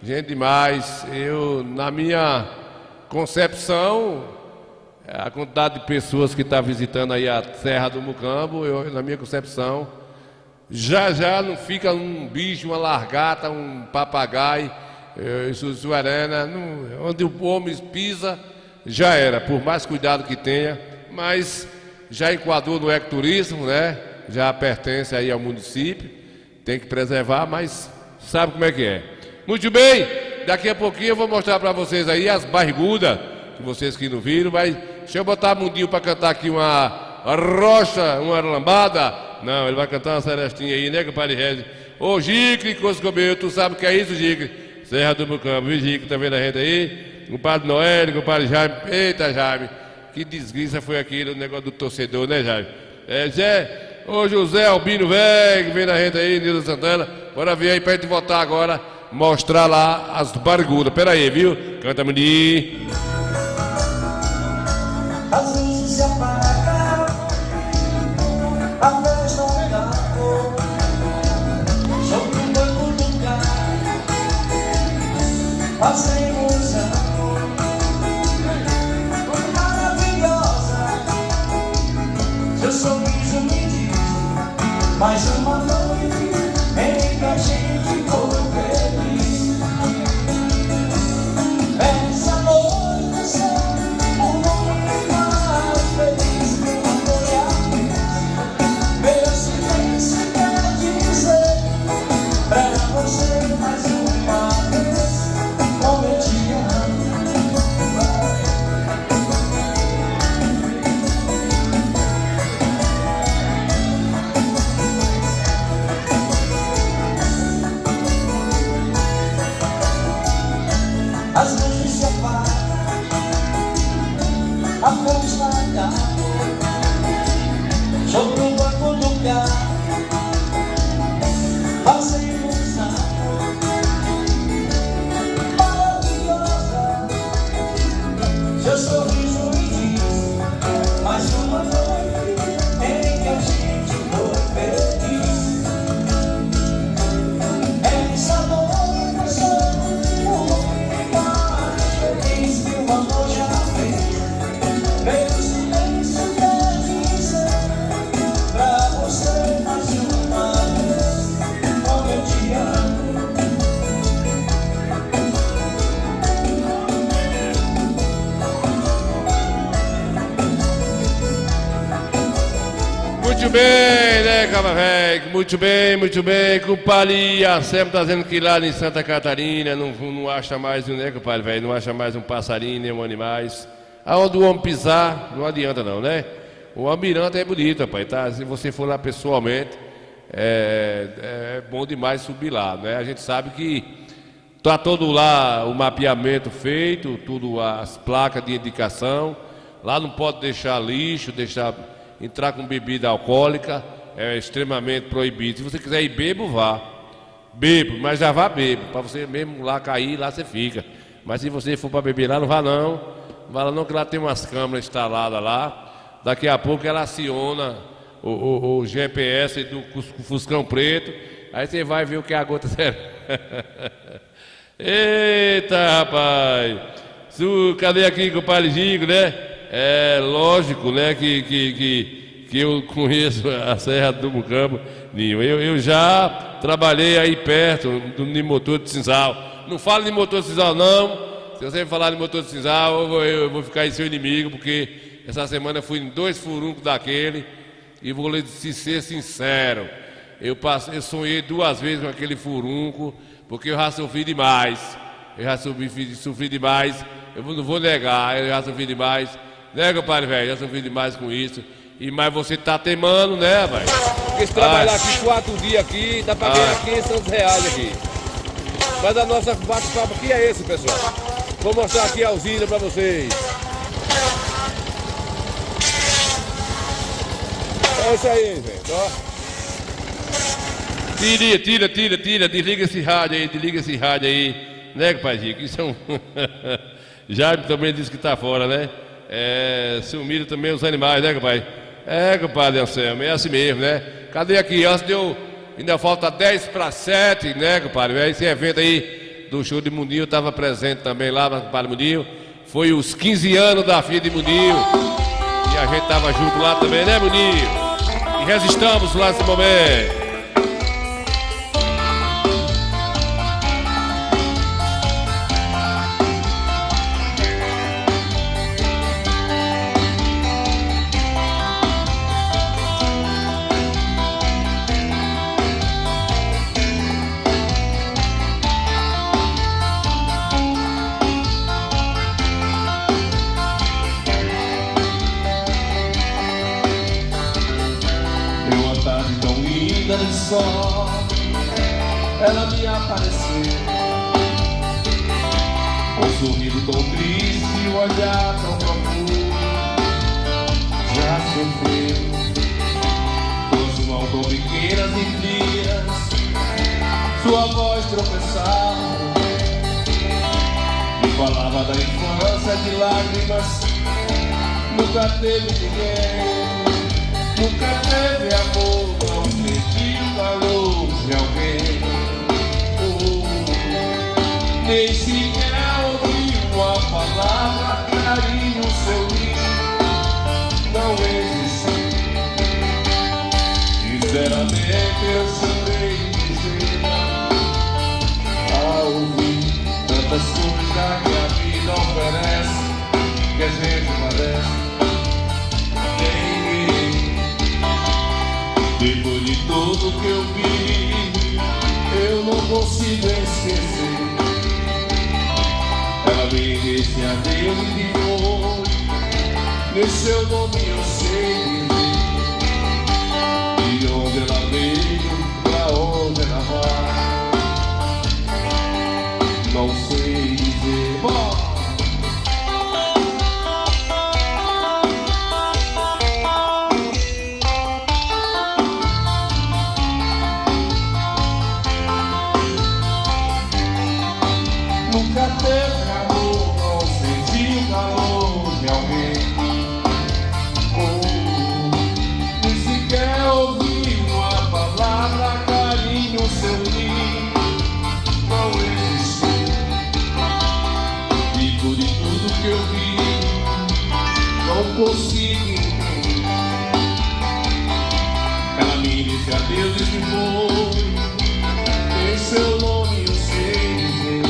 Gente demais. Na minha concepção, a quantidade de pessoas que está visitando aí a Serra do Mucambo, na minha concepção, já não fica um bicho, uma largata, um papagaio, suarana, onde o homem pisa, já era, por mais cuidado que tenha, mas já enquadrou no ecoturismo, né? Já pertence aí ao município, tem que preservar, mas sabe como é que é. Muito bem, daqui a pouquinho eu vou mostrar para vocês aí as barrigudas, que vocês que não viram, mas deixa eu botar Mundinho para cantar aqui uma rocha, uma lambada. Não, ele vai cantar uma celestinha aí, né, compadre Regis? Ô, Gicre, Coscobeu, tu sabe o que é isso, Gicre? Serra do Mucambo, viu, Gicre, tá vendo a gente aí? Compadre Noel, compadre Jaime, eita, Jaime, que desgraça foi aquilo, o negócio do torcedor, né, Jaime? Ô, José Albino, velho, que vem na gente aí, Nildo Santana, bora vir aí pra gente votar agora, mostrar lá as barrigudas. Pera aí, viu? Canta, menino. As luzes se apagam, a festa acabou. Sobre um banco do carro, fazemos amor. Maravilhosa, seu sorriso me diz mais uma noite em que a gente foi feliz. Essa noite será um momento mais feliz que eu amor e a meu silêncio quer dizer pra você mais uma vez como eu te amo. As luzes se apagam, a festa acabou. Sobre um banco do carro, fazemos amor. Maravilhosa, seu sorriso me diz mais uma noite em que a gente foi feliz. Essa noite será um momento mais feliz que o amor já fez. Meu silêncio quer dizer pra você mais uma vez como eu te amo. Muito bem, né, Cava Velho? Muito bem, compadre. A SEM tá dizendo que lá em Santa Catarina não acha mais, né, compadre velho? Não acha mais um passarinho, nem um animais. Aonde o homem pisar, não adianta não, né? O Almirante é bonito, rapaz, tá? Se você for lá pessoalmente, é bom demais subir lá, né? A gente sabe que tá todo lá o mapeamento feito, tudo as placas de indicação. Lá não pode deixar lixo, entrar com bebida alcoólica, é extremamente proibido. Se você quiser ir bebo, vá. Bebo, mas já vá bebo. Para você mesmo lá cair, lá você fica. Mas se você for para beber lá, não vá não. Não vá lá não, que lá tem umas câmeras instaladas lá. Daqui a pouco ela aciona o GPS do Fuscão Preto. Aí você vai ver o que é a gota zero. Eita, rapaz. Cadê aqui com o Padre Gigo, né? É lógico, né, que eu conheço a Serra do Mucambo. Eu já trabalhei aí perto do motor de Cinzal. Não fala de motor de Cinzal, não. Se você falar de motor de Cinzal, eu vou ficar em seu inimigo, porque essa semana eu fui em 2 furuncos daquele e vou lhe ser sincero. Eu sonhei 2 vezes com aquele furunco, porque eu já sofri demais. Eu já sofri demais. Eu não vou negar, eu já sofri demais. Né, compadre velho? Já sofri demais com isso. Mas você tá temando, né, rapaz? Porque se trabalhar aqui 4 dias aqui, dá pra ganhar R$500 aqui. Mas a nossa bate-papo aqui é esse, pessoal. Vou mostrar aqui a usina pra vocês. É isso aí, gente, ó. Tira, desliga esse rádio aí, né, compadre? Isso é um... Jaime também disse que tá fora, né? Sumiram também os animais, né, compadre? Compadre Anselmo, é assim mesmo, né? Cadê aqui? Antes deu... Ainda falta 10 para 7, né, compadre? Esse evento aí do show de Mundinho, eu estava presente também lá, compadre Mundinho. Foi os 15 anos da filha de Mundinho. E a gente tava junto lá também, né, Mundinho? E resistamos lá nesse momento. só ela me apareceu, com um sorriso tão triste e um olhar tão profundo. Já sofreu, suas mãos tão pequenas e frias, sua voz tropeçava, me falava da infância de lágrimas. Nunca teve ninguém, nunca teve amor, não sentiu o calor de alguém. Nem sequer ouviu uma palavra, carinho, seu lindo não existiu. Sinceramente eu chorei de jeito ao ouvir tantas coisas que a vida oferece, que a gente merece. Depois de tudo que eu vi, eu não consigo esquecer. Ela me disse adeus e de novo, nem seu nome eu sei dizer. De onde ela veio, pra onde ela vai, não sei dizer. Bom. Nunca teve amor, não sentiu o calor de alguém. Nem sequer ouviu uma palavra, carinho, seu lindo não existiu. Digo de tudo que eu vi, não consigo entender. Ela me disse adeus e se foi, em seu nome eu sei dizer.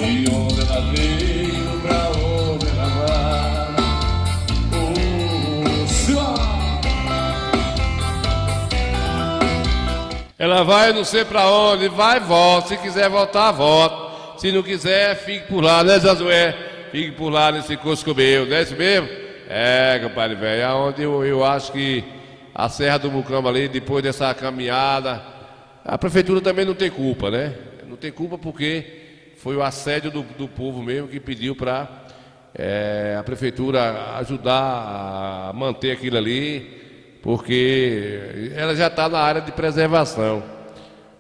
De onde ela veio, pra onde ela vai, ela vai não sei pra onde, vai e volta. Se quiser voltar, volta. Se não quiser, fique por lá, né, Zazué? Fique por lá nesse Coscobeu, não é isso mesmo? É, compadre velho, é onde eu acho que a Serra do Mucama ali, depois dessa caminhada, a prefeitura também não tem culpa, né? Não tem culpa porque foi o assédio do povo mesmo que pediu para a prefeitura ajudar a manter aquilo ali, porque ela já está na área de preservação,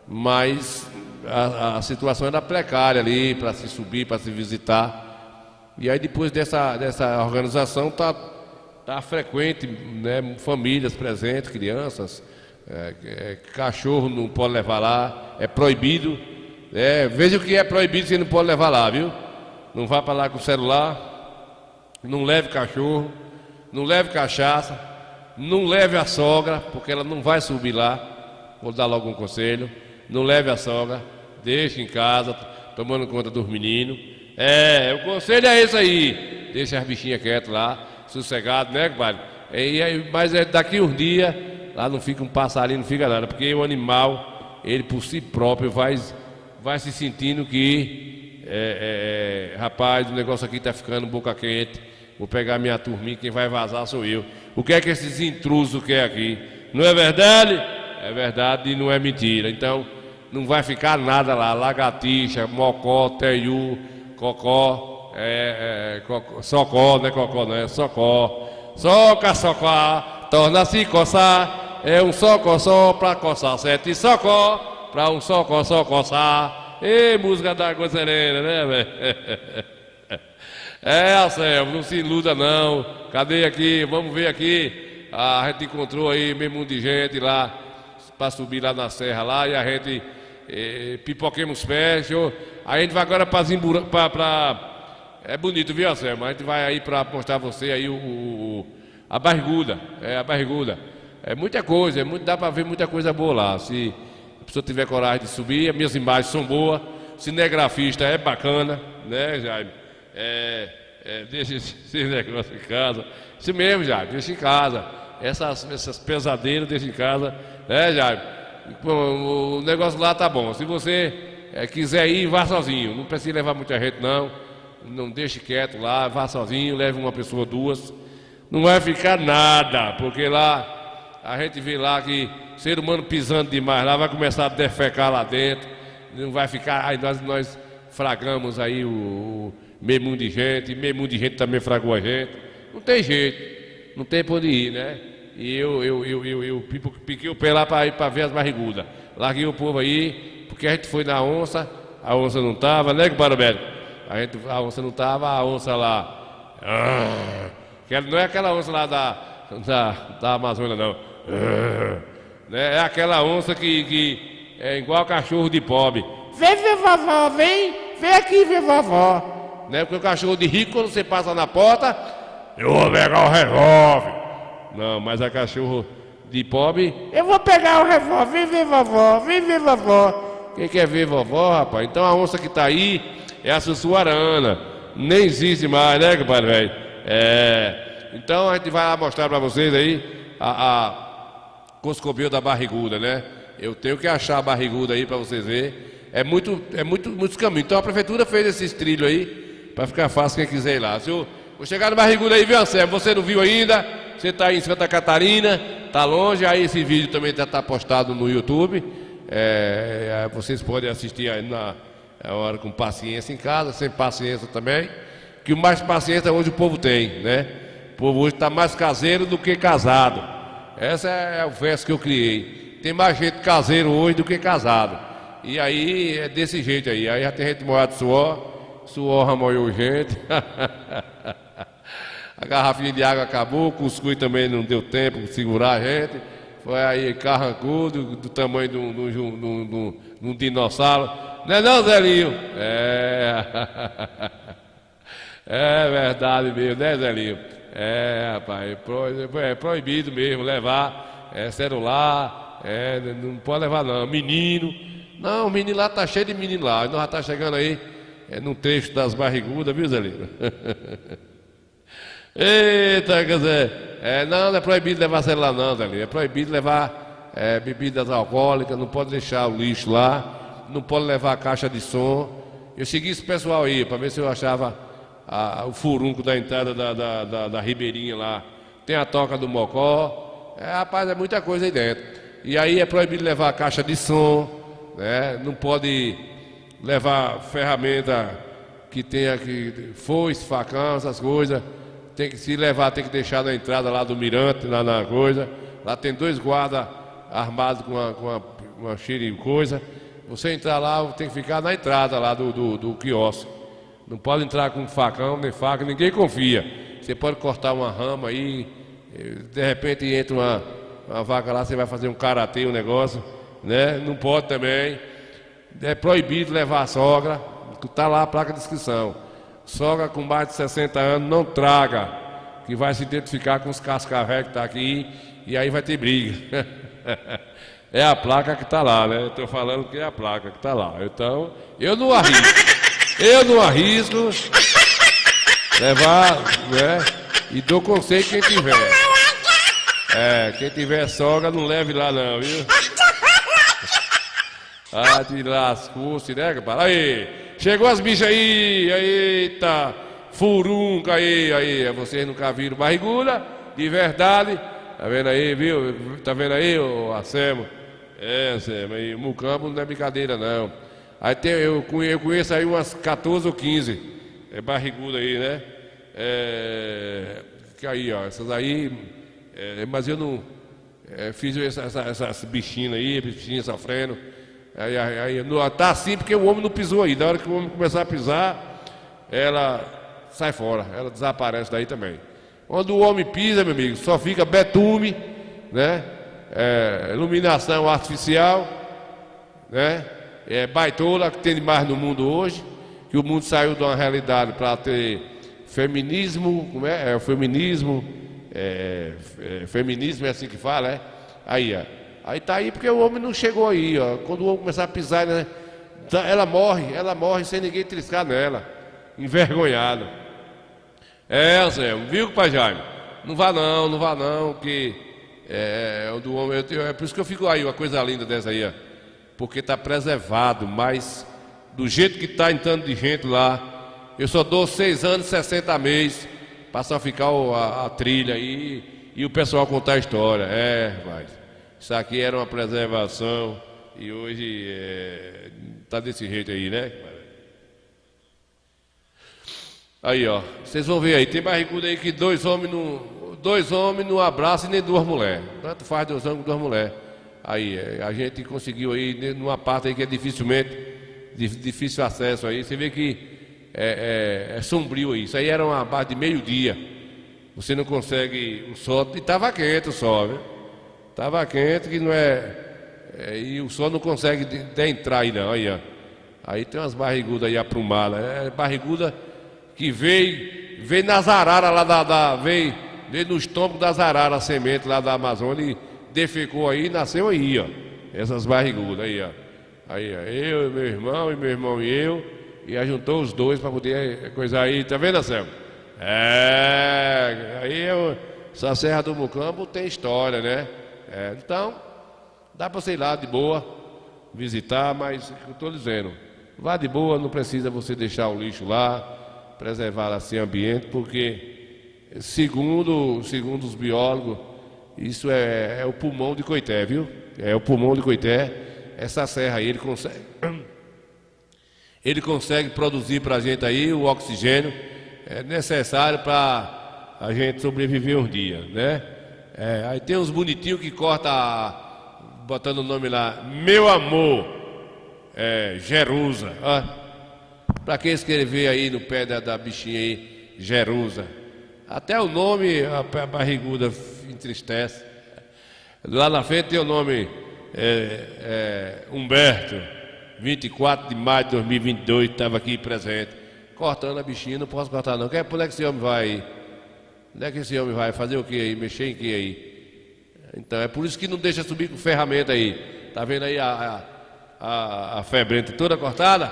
mas a situação era precária ali para se subir, para se visitar. E aí depois dessa organização tá frequente, né, famílias presentes, crianças, cachorro não pode levar lá, é proibido. Veja o que é proibido, você não pode levar lá, viu? Não vá para lá com o celular, não leve cachorro, não leve cachaça, não leve a sogra, porque ela não vai subir lá. Vou dar logo um conselho: não leve a sogra, deixe em casa, tomando conta dos meninos. O conselho é esse aí: deixa as bichinhas quietas lá, sossegado, né, compadre? Mas daqui uns dias, lá não fica um passarinho, não fica nada, porque o animal, ele por si próprio vai se sentindo que, rapaz, o negócio aqui está ficando boca quente, vou pegar minha turminha, quem vai vazar sou eu. O que é que esses intrusos querem aqui? Não é verdade? É verdade e não é mentira. Então, não vai ficar nada lá, lagartixa, mocó, teiu, cocó, socó, não é cocó, não é socó. Soca, socó, torna-se coçar, é um socó só pra coçar 7 socó, pra um socó só coçar. Música da água serena, né, velho? Anselmo, não se iluda não. Cadê aqui? Vamos ver aqui. A gente encontrou aí meio mundo de gente lá para subir lá na serra lá, e a gente pipoquemos os pés. A gente vai agora para Zimbura, é bonito, viu, Anselmo? A gente vai aí para mostrar a você aí a barriguda. A barriguda. É muita coisa, dá para ver muita coisa boa lá. Se a pessoa tiver coragem de subir, as minhas imagens são boas. Cinegrafista é bacana, né, Jaime? Deixa esse negócio em casa. Isso mesmo, Jaime, deixa em casa. Essas pesadeiras deixa em casa, né, Jaime? O negócio lá tá bom. Se você quiser ir, vá sozinho. Não precisa levar muita gente, não. Não deixe quieto lá, vá sozinho, leve uma pessoa, duas. Não vai ficar nada, porque lá a gente vê lá que ser humano pisando demais lá, vai começar a defecar lá dentro, não vai ficar, aí nós fragamos aí o meio mundo de gente, e meio mundo de gente também fragou a gente, não tem jeito, não tem pra onde ir, né? E eu piquei o pé lá para ir para ver as barrigudas, larguei o povo aí, porque a gente foi na onça, a onça não tava, né, compadre Roberto? A onça não tava, a onça lá, não é aquela onça lá da Amazônia, não. É aquela onça que é igual cachorro de pobre. Vem ver vovó, vem aqui ver vovó. Né? Porque o cachorro de rico, quando você passa na porta, eu vou pegar o revólver. Não, mas a cachorro de pobre, eu vou pegar o revólver, vem ver vovó, vem ver vovó. Quem quer ver vovó, rapaz? Então a onça que tá aí é a sussuarana. Nem existe mais, né, compadre velho? Então a gente vai lá mostrar pra vocês aí a coscobio da barriguda, né? Eu tenho que achar a barriguda aí para vocês verem. Muitos caminhos. Então a prefeitura fez esses trilhos aí para ficar fácil quem quiser ir lá. Vou chegar no barriguda aí, viu, Anselmo? Você não viu ainda? Você está aí em Santa Catarina, tá longe. Aí esse vídeo também já está postado no YouTube. Vocês podem assistir aí na hora com paciência em casa, sem paciência também. Que o mais paciência hoje o povo tem, né? O povo hoje está mais caseiro do que casado. Esse é o verso que eu criei. Tem mais gente caseiro hoje do que casado. E aí é desse jeito aí. Aí já tem gente molhada de suor já molhou gente. A garrafinha de água acabou, o cuscuz também não deu tempo de segurar a gente. Foi aí carrancudo, do tamanho de um dinossauro. Não é não, Zelinho? É verdade mesmo, né, Zelinho? Rapaz, é proibido mesmo levar celular, não pode levar não, menino. Não, o menino lá tá cheio de menino lá, nós já tá chegando aí num trecho das barrigudas, viu, Zelino? Eita, quer dizer, não é proibido levar celular não, Zelino, é proibido levar bebidas alcoólicas, não pode deixar o lixo lá, não pode levar a caixa de som. Eu segui esse pessoal aí, para ver se eu achava o furunco da entrada da Ribeirinha lá. Tem a toca do Mocó. Rapaz, é muita coisa aí dentro. E aí é proibido levar a caixa de som, né? Não pode levar ferramenta que tenha foice, facão, essas coisas. Se levar, tem que deixar na entrada lá do mirante, lá na coisa. Lá tem 2 guardas armados com uma cheira de coisa. Você entrar lá, tem que ficar na entrada lá do quiosque. Não pode entrar com facão, nem faca, ninguém confia. Você pode cortar uma rama aí, de repente entra uma vaca lá, você vai fazer um karatê, um negócio, né? Não pode também. É proibido levar a sogra, está lá a placa de inscrição. Sogra com mais de 60 anos não traga, que vai se identificar com os cascavéis que está aqui, e aí vai ter briga. É a placa que está lá, né? Estou falando que é a placa que está lá. Então, eu não arrisco levar, né? E dou conselho quem tiver. Quem tiver sogra, não leve lá não, viu? De lascou-se, né, compadre? Aí, chegou as bichas aí, eita, furunca aí, vocês nunca viram barriguda, de verdade, tá vendo aí, viu? Tá vendo aí, ô Anselmo? Anselmo, aí, Mucambo não é brincadeira, não. Aí eu conheço aí umas 14 ou 15, barriguda aí, né? Que aí, ó, essas aí, mas eu não fiz essas bichinhas aí, bichinhas sofrendo. Aí tá assim porque o homem não pisou aí. Na hora que o homem começar a pisar, ela sai fora, ela desaparece daí também. Quando o homem pisa, meu amigo, só fica betume, né? Iluminação artificial, né? Baitola que tem demais no mundo hoje, que o mundo saiu de uma realidade para ter feminismo, como é? O feminismo, feminismo é assim que fala, é? Aí, ó. Aí tá aí porque o homem não chegou aí, ó. Quando o homem começar a pisar, né? Ela morre sem ninguém triscar nela, envergonhado. Zé, viu, pai Jaime? Não vá não, que do homem, é por isso que eu fico aí, uma coisa linda dessa aí, ó. Porque está preservado, mas do jeito que está entrando de gente lá, eu só dou 6 anos, 60 meses para só ficar a trilha aí e o pessoal contar a história. Vai. Isso aqui era uma preservação e hoje tá desse jeito aí, né? Aí, ó, vocês vão ver aí, tem barrigudo aí que dois homens não abraçam e nem duas mulheres. Tanto faz 2 homens com 2 mulheres. Aí, a gente conseguiu aí, numa parte aí que é difícil acesso aí, você vê que é sombrio aí. Isso aí era uma base de meio-dia. Você não consegue o sol, e estava quente o sol, viu? Estava quente que não e o sol não consegue entrar aí não, aí ó. Aí tem umas barrigudas aí aprumadas, barriguda que veio nas araras lá veio no estômago das araras, a semente lá da Amazônia, e defecou aí e nasceu aí, ó. Essas barrigudas aí, ó. Aí, ó, eu, meu irmão e eu, e ajuntou os dois para poder coisar aí, tá vendo, Anselmo? Essa Serra do Mucambo tem história, né? Então, dá para você ir lá de boa, visitar, mas eu estou dizendo, vá de boa, não precisa você deixar o lixo lá, preservar assim o ambiente, porque segundo os biólogos, isso é o pulmão de Coité, viu? É o pulmão de Coité. Essa serra aí, ele consegue produzir para a gente aí o oxigênio necessário para a gente sobreviver uns dias, né? Aí tem uns bonitinhos que corta, botando o nome lá, meu amor, Jerusa, ó. Para quem escrever aí no pé da bichinha aí, Jerusa. Até o nome, a barriguda entristece. Lá na frente tem o nome Humberto, 24 de maio de 2022, estava aqui presente. Cortando a bichinha, não posso cortar não. Por onde é que esse homem vai aí? Onde é que esse homem vai? Fazer o que aí? Mexer em que aí? Então, é por isso que não deixa subir com ferramenta aí. Tá vendo aí a febrenta toda cortada?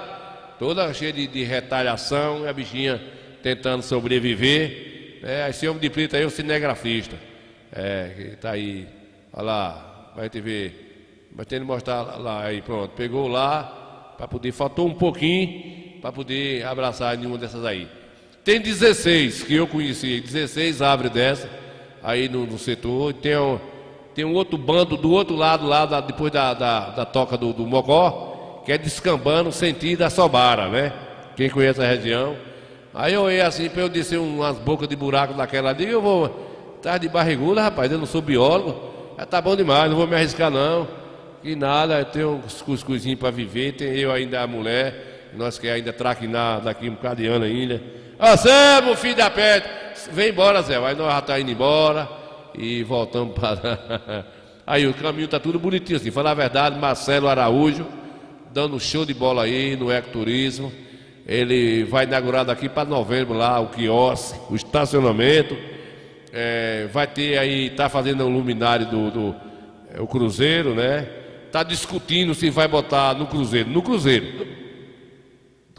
Toda cheia de retalhação, e a bichinha tentando sobreviver. Esse homem de preto aí é o cinegrafista. Que tá aí, olha lá, vai te ver. Vai ter que mostrar lá, aí pronto. Pegou lá, para poder, faltou um pouquinho, para poder abraçar nenhuma dessas aí. Tem 16 que eu conheci, 16 árvores dessas, aí no setor. Tem um outro bando do outro lado, lá depois da toca do Mocó, que é descambando sentido a Sobara, né? Quem conhece a região. Aí eu ia assim, para eu descer umas bocas de buraco daquela ali, eu vou estar de barriguda, rapaz, eu não sou biólogo. Tá bom demais, não vou me arriscar não. Que nada, eu tenho uns cuscuzinhos para viver, tem eu ainda a mulher, nós que ainda traquinar daqui um bocado de ano ainda. Anselmo, filho da peste, vem embora, Zé, aí nós já tá indo embora e voltamos para... Aí o caminho tá tudo bonitinho assim, falar a verdade, Marcelo Araújo, dando show de bola aí no ecoturismo. Ele vai inaugurar daqui para novembro lá o quiosque, o estacionamento. Vai ter aí, tá fazendo o luminário o cruzeiro, né? Tá discutindo se vai botar no cruzeiro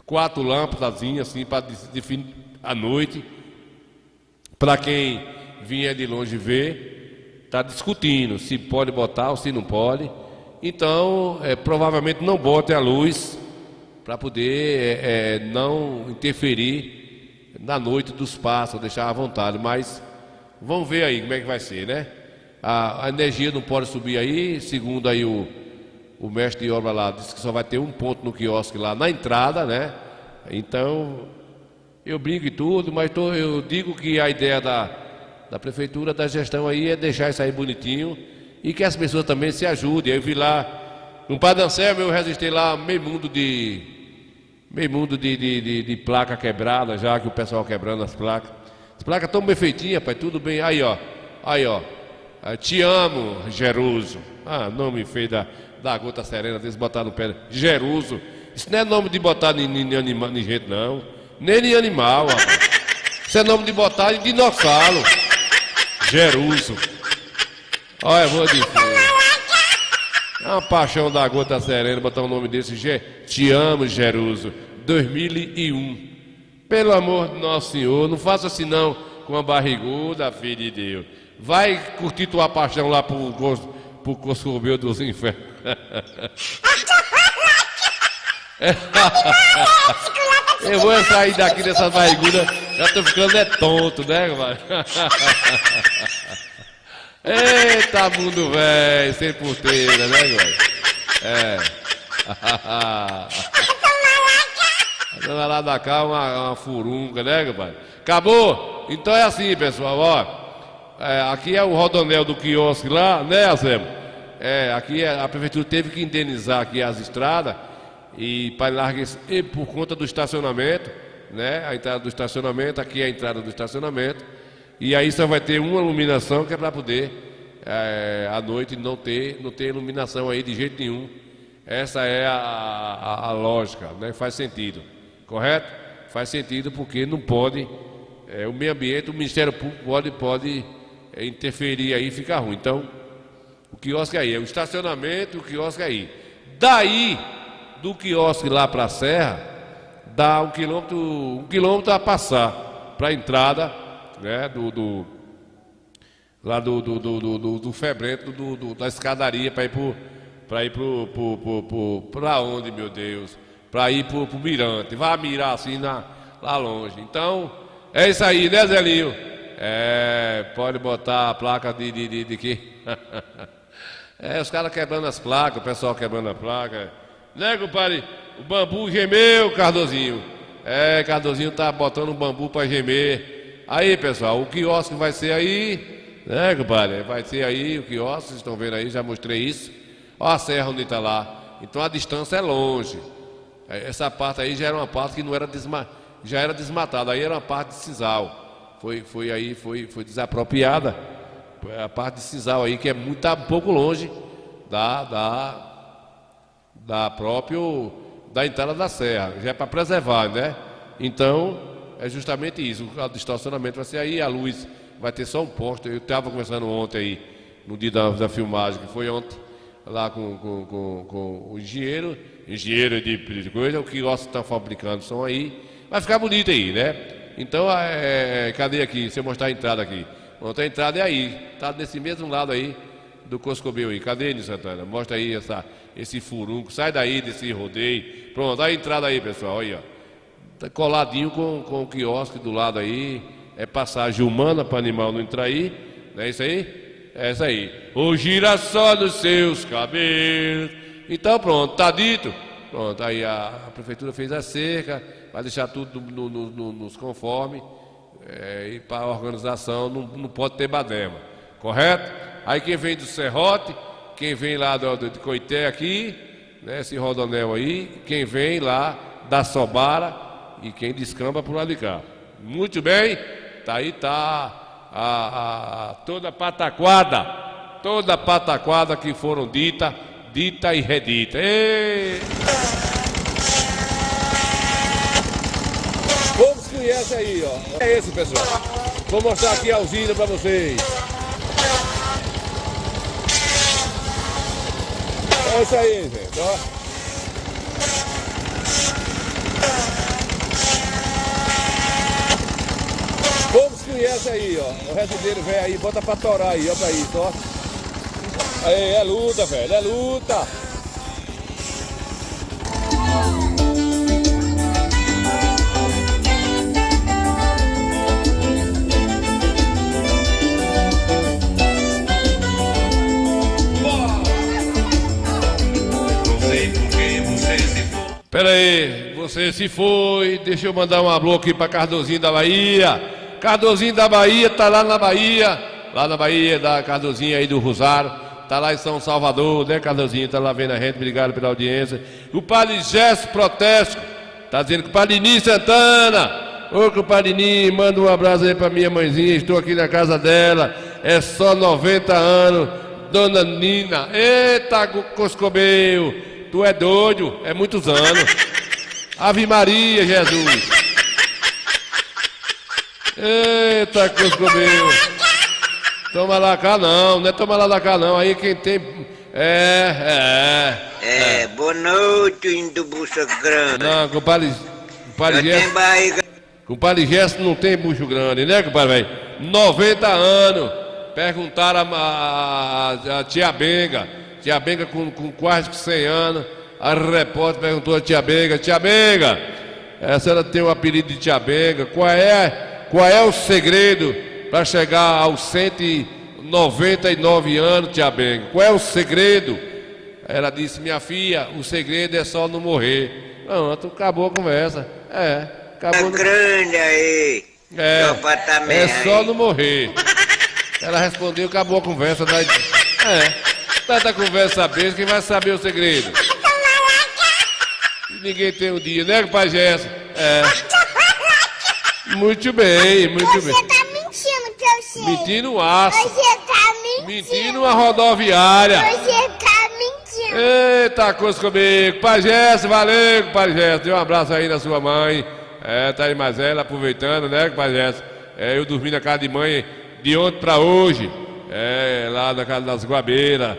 4 lâmpadazinhas assim para definir a noite, para quem vier de longe ver. Tá discutindo se pode botar ou se não pode. Então, provavelmente não bote a luz para poder não interferir na noite dos pássaros, deixar à vontade. Mas vamos ver aí como é que vai ser, né? A energia não pode subir aí, segundo aí o mestre de obra lá, disse que só vai ter um ponto no quiosque lá na entrada, né? Então, eu brinco e tudo, mas eu digo que a ideia da prefeitura, da gestão aí, é deixar isso aí bonitinho e que as pessoas também se ajudem. Eu vi lá, no Padre Anselmo, eu resistei lá meio mundo de placa quebrada, já que o pessoal quebrando as placas. As placas estão bem feitinhas, pai, tudo bem. Aí, ó. Te amo, Jeruso. Nome feio da gota serena, eles botaram no pé. Jeruso. Isso não é nome de botar em gente, não. Nem em animal, rapaz. Isso é nome de botar em dinossauro. Jeruso. Olha, eu vou dizer. É uma paixão da gota serena botar o nome desse. Te amo, Jeruso. 2001. Pelo amor de Nosso Senhor, não faça assim não com a barriguda, filho de Deus. Vai curtir tua paixão lá pro Coscobel dos Infernos. Eu vou sair daqui dessa barriguda, já tô ficando tonto, né, Eita, mundo velho, sem porteira, né, velho? É. A lá da cá uma furunga, né, compadre? Acabou? Então é assim, pessoal, ó. Aqui é o rodoanel do quiosque lá, né, Anselmo? Aqui a prefeitura teve que indenizar aqui as estradas e para largar e por conta do estacionamento, né? A entrada do estacionamento, aqui é a entrada do estacionamento. E aí só vai ter uma iluminação que é para poder à noite não ter iluminação aí de jeito nenhum. Essa é a lógica, né? Faz sentido, correto? Faz sentido porque não pode, o meio ambiente, o Ministério Público pode interferir aí e ficar ruim. Então, o quiosque aí, o estacionamento, o quiosque aí. Daí, do quiosque lá para a serra, dá um quilômetro a passar para a entrada, né, do Febrento, da escadaria para ir para onde, meu Deus? Para ir pro Mirante. Vai mirar assim lá longe. Então, é isso aí, né, Zelinho? Pode botar a placa de quê? Os caras quebrando as placas, o pessoal quebrando a placa. Né, compadre? O bambu gemeu, Cardozinho. Cardozinho tá botando o bambu para gemer. Aí, pessoal, o quiosque vai ser aí, né, compadre? Vai ser aí o quiosque, vocês estão vendo aí, já mostrei isso. Olha a serra onde está lá. Então a distância é longe. Essa parte aí já era uma parte que não era já era desmatada, aí era uma parte de sisal. Foi desapropriada. A parte de sisal aí, que tá um pouco longe da entrada da serra. Já é para preservar, né? Então, é justamente isso. O estacionamento vai ser aí, a luz vai ter só um poste. Eu estava conversando ontem aí, no dia da filmagem, que foi ontem, lá com o engenheiro de coisa, o quiosque está fabricando som aí. Vai ficar bonito aí, né? Então, cadê aqui? Se eu mostrar a entrada aqui. Pronto, a entrada é aí. Está nesse mesmo lado aí do Coscobel aí. Cadê, Nil Santana? Mostra aí esse furunco. Sai daí desse rodeio. Pronto, a entrada aí, pessoal. Aí, ó. Tá coladinho com o quiosque do lado aí. É passagem humana para animal não entrar aí. Não é isso aí? É isso aí. O girassol dos seus cabelos. Então pronto, tá dito. Pronto, aí a prefeitura fez a cerca, vai deixar tudo nos conformes. E para a organização não pode ter baderna. Correto? Aí quem vem do Serrote, quem vem lá de Coité aqui, né, esse rodoanel aí, quem vem lá da Sobara e quem descamba por lá de cá. Muito bem, tá aí toda a pataquada que foram dita e redita. Poucos conhecem aí, ó. É esse, pessoal. Vou mostrar aqui a usina para vocês. É isso aí, gente, ó. Poucos conhecem aí, ó. O residente velho aí, bota pra torar aí, ó, pra isso, ó. Aí, é luta, velho, é luta. Pera aí, você se foi, deixa eu mandar um alô aqui pra Cardozinho da Bahia. Cardozinho da Bahia, tá lá na Bahia, da Cardozinho aí do Rosário, tá lá em São Salvador, né, Cardozinho, tá lá vendo a gente, obrigado pela audiência. O Padre Gesso Protesto, tá dizendo que o Padre Nini Santana, ô compadre Nini, manda um abraço aí pra minha mãezinha, estou aqui na casa dela, é só 90 anos, Dona Nina, eita Coscobel, tu é doido, é muitos anos. Ave Maria, Jesus. Eita, Coscobel. Toma lá cá não, não é toma lá da cá não. Aí quem tem... boa noite, indo bucha grande. Não, compadre Gesso. Compadre Gesso não tem bucho grande, né, compadre, velho? 90 anos. Perguntaram a tia Benga. Tia Benga com quase 100 anos. A repórter perguntou a tia Benga, a senhora tem o apelido de tia Benga, qual é o segredo para chegar aos 99 anos, tia Benga. Qual é o segredo? Ela disse, minha filha, o segredo é só não morrer. Pronto, acabou a conversa. Acabou. Grande aí. É só não morrer. Ela respondeu, acabou a conversa. Tanta conversa besta, quem vai saber o segredo? Ninguém tem um dia, né, pai Gerson? Muito bem, muito bem. Você tá mentindo, que eu sei. Mentindo o aço. Você tá mentindo. Mentindo a rodoviária. Você tá mentindo. Eita coisa comigo. Pai Gerson, valeu, pai Gerson. Dê um abraço aí na sua mãe. Tá aí mais ela, aproveitando, né, pai Gerson? Eu dormi na casa de mãe de ontem pra hoje. Lá na casa das Guabeiras.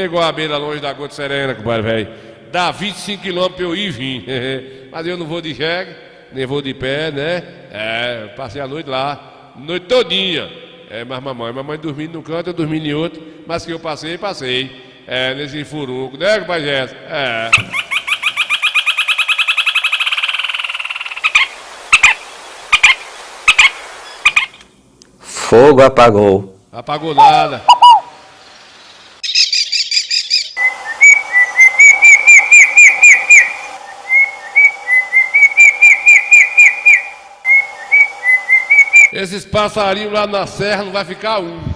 Guabeira longe da Gota Serena, compadre, velho. Dá 25 quilômetros pra eu ir e vir. Mas eu não vou de jegue, nem vou de pé, né? Passei a noite lá, noite todinha. Mas mamãe dormindo num canto, eu dormindo em outro. Mas que eu passei. Nesse furunco, né, compadre Gerson? Fogo apagou. Apagou nada. Esses passarinhos lá na serra não vai ficar um.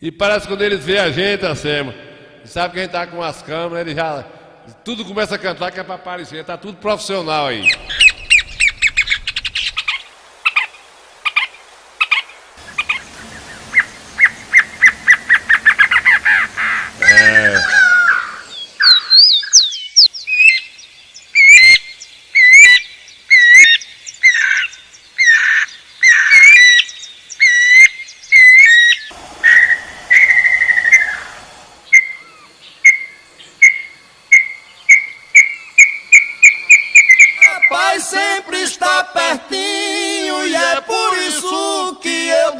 E parece que quando eles veem a gente, Anselmo, sabe que a gente tá com as câmeras, eles já tudo começa a cantar que é pra aparecer, tá tudo profissional aí. Papai sempre está pertinho e é por isso que eu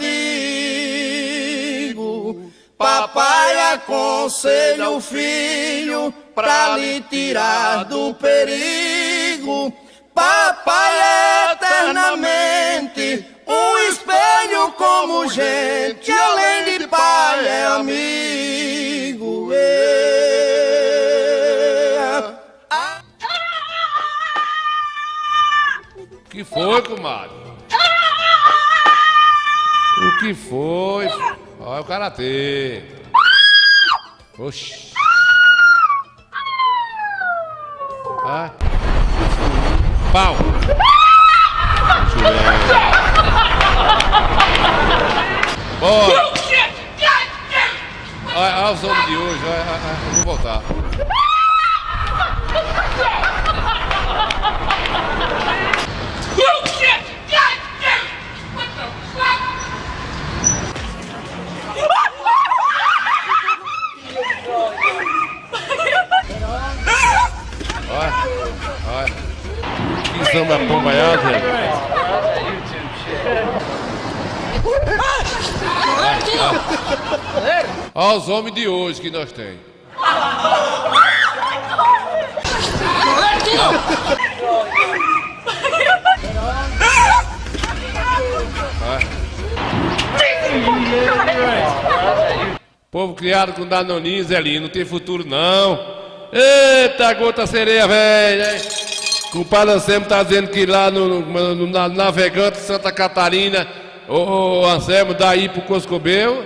digo: papai aconselha o filho pra lhe tirar do perigo. Papai é eternamente um espelho como gente, além de pai é amigo. O que foi, comadre? O que foi? Olha o karatê. Oxi. Pau. Bora. Olha os homens de hoje. Eu vou voltar. Olha. Que samba acompanhado, velho. Olha os homens de hoje que nós temos. Povo criado com danoninho, Zelinho, não tem futuro não. Eita, gota sereia, velho. Compadre Anselmo tá dizendo que lá no Navegante Santa Catarina, ô Anselmo, daí pro Coscobel,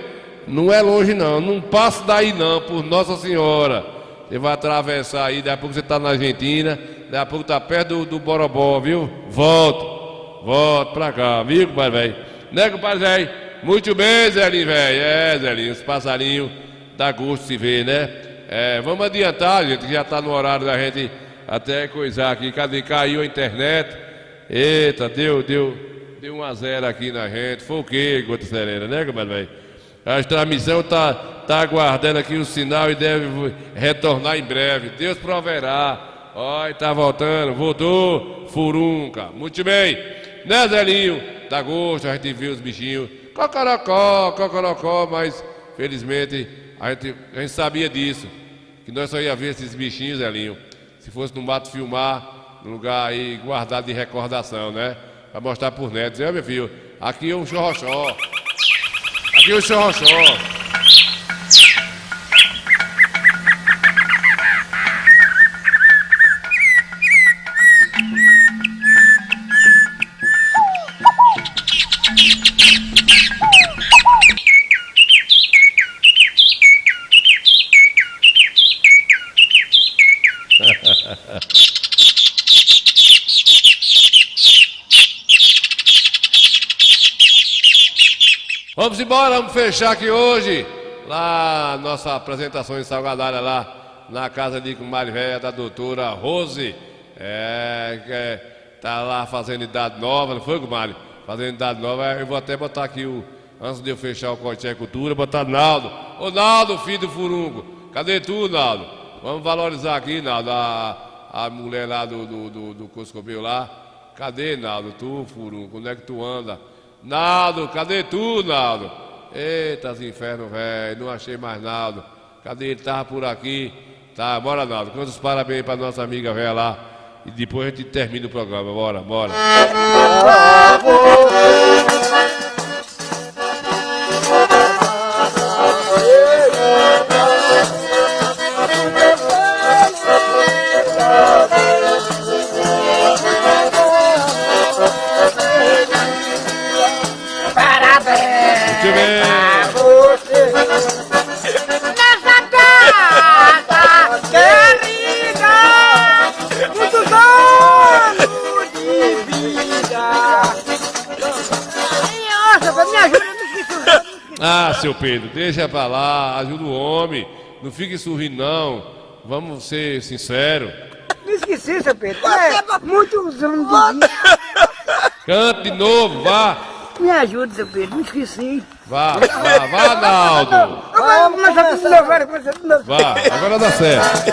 não é longe não, não passa daí não, por Nossa Senhora. Você vai atravessar aí, daqui a pouco você tá na Argentina, daqui a pouco tá perto do Borobó, viu? Volta pra cá, viu, compadre velho? Né, compadre velho? Muito bem, Zelinho, velho. Zelinho, os passarinhos dá gosto de se ver, né? Vamos adiantar, gente, que já está no horário da gente até coisar aqui. Cadê? Caiu a internet. Eita, deu 1-0 aqui na gente. Foi o quê, Gota Serena, né, velho? A transmissão tá aguardando aqui o sinal e deve retornar em breve. Deus proverá. Olha, tá voltando. Voltou, Furunca. Muito bem. Né, Zelinho? Dá gosto, a gente viu os bichinhos. Cocorocó, mas felizmente a gente sabia disso. Que nós só ia ver esses bichinhos, Zelinho, se fosse no mato filmar, num lugar aí guardado de recordação, né? Pra mostrar por neto. Dizer, meu filho, aqui é um chorrochó. Aqui é um chorrochó. Vamos embora, vamos fechar aqui hoje. Lá, nossa apresentação em Salgadária, lá na casa de comadre velha da doutora Rose. Tá lá fazendo idade nova, não foi, comadre? Fazendo idade nova. Eu vou até botar aqui, antes de eu fechar o Coité Cultura, botar Naldo. Ô Naldo, filho do Furungo. Cadê tu, Naldo? Vamos valorizar aqui, Naldo, a mulher lá do Coscobel lá. Cadê, Naldo? Tu, Furungo, onde é que tu anda? Naldo, cadê tu, Naldo? Eita, os infernos, velho, não achei mais Naldo. Cadê ele? Tava por aqui. Tá, bora, Naldo. Quantos parabéns pra nossa amiga velha lá. E depois a gente termina o programa. Bora. Ah, seu Pedro, deixa pra lá, ajuda o homem, não fique sorrindo não, vamos ser sinceros. Me esqueci, seu Pedro, muitos anos de vida. Cante de novo, vá. Me ajuda, seu Pedro, me esqueci. Vá, Naldo. Vamos começar tudo de novo, agora começar tudo de novo. Vá, agora dá certo.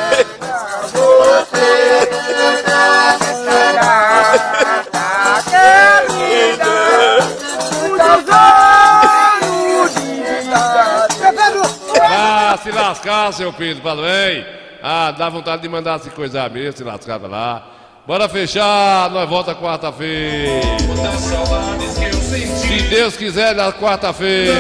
Ah, se lascar, seu Pedro, falei. Ah, dá vontade de mandar se coisar mesmo, se lascar pra lá. Bora fechar, nós volta quarta-feira. Se Deus quiser, na quarta-feira.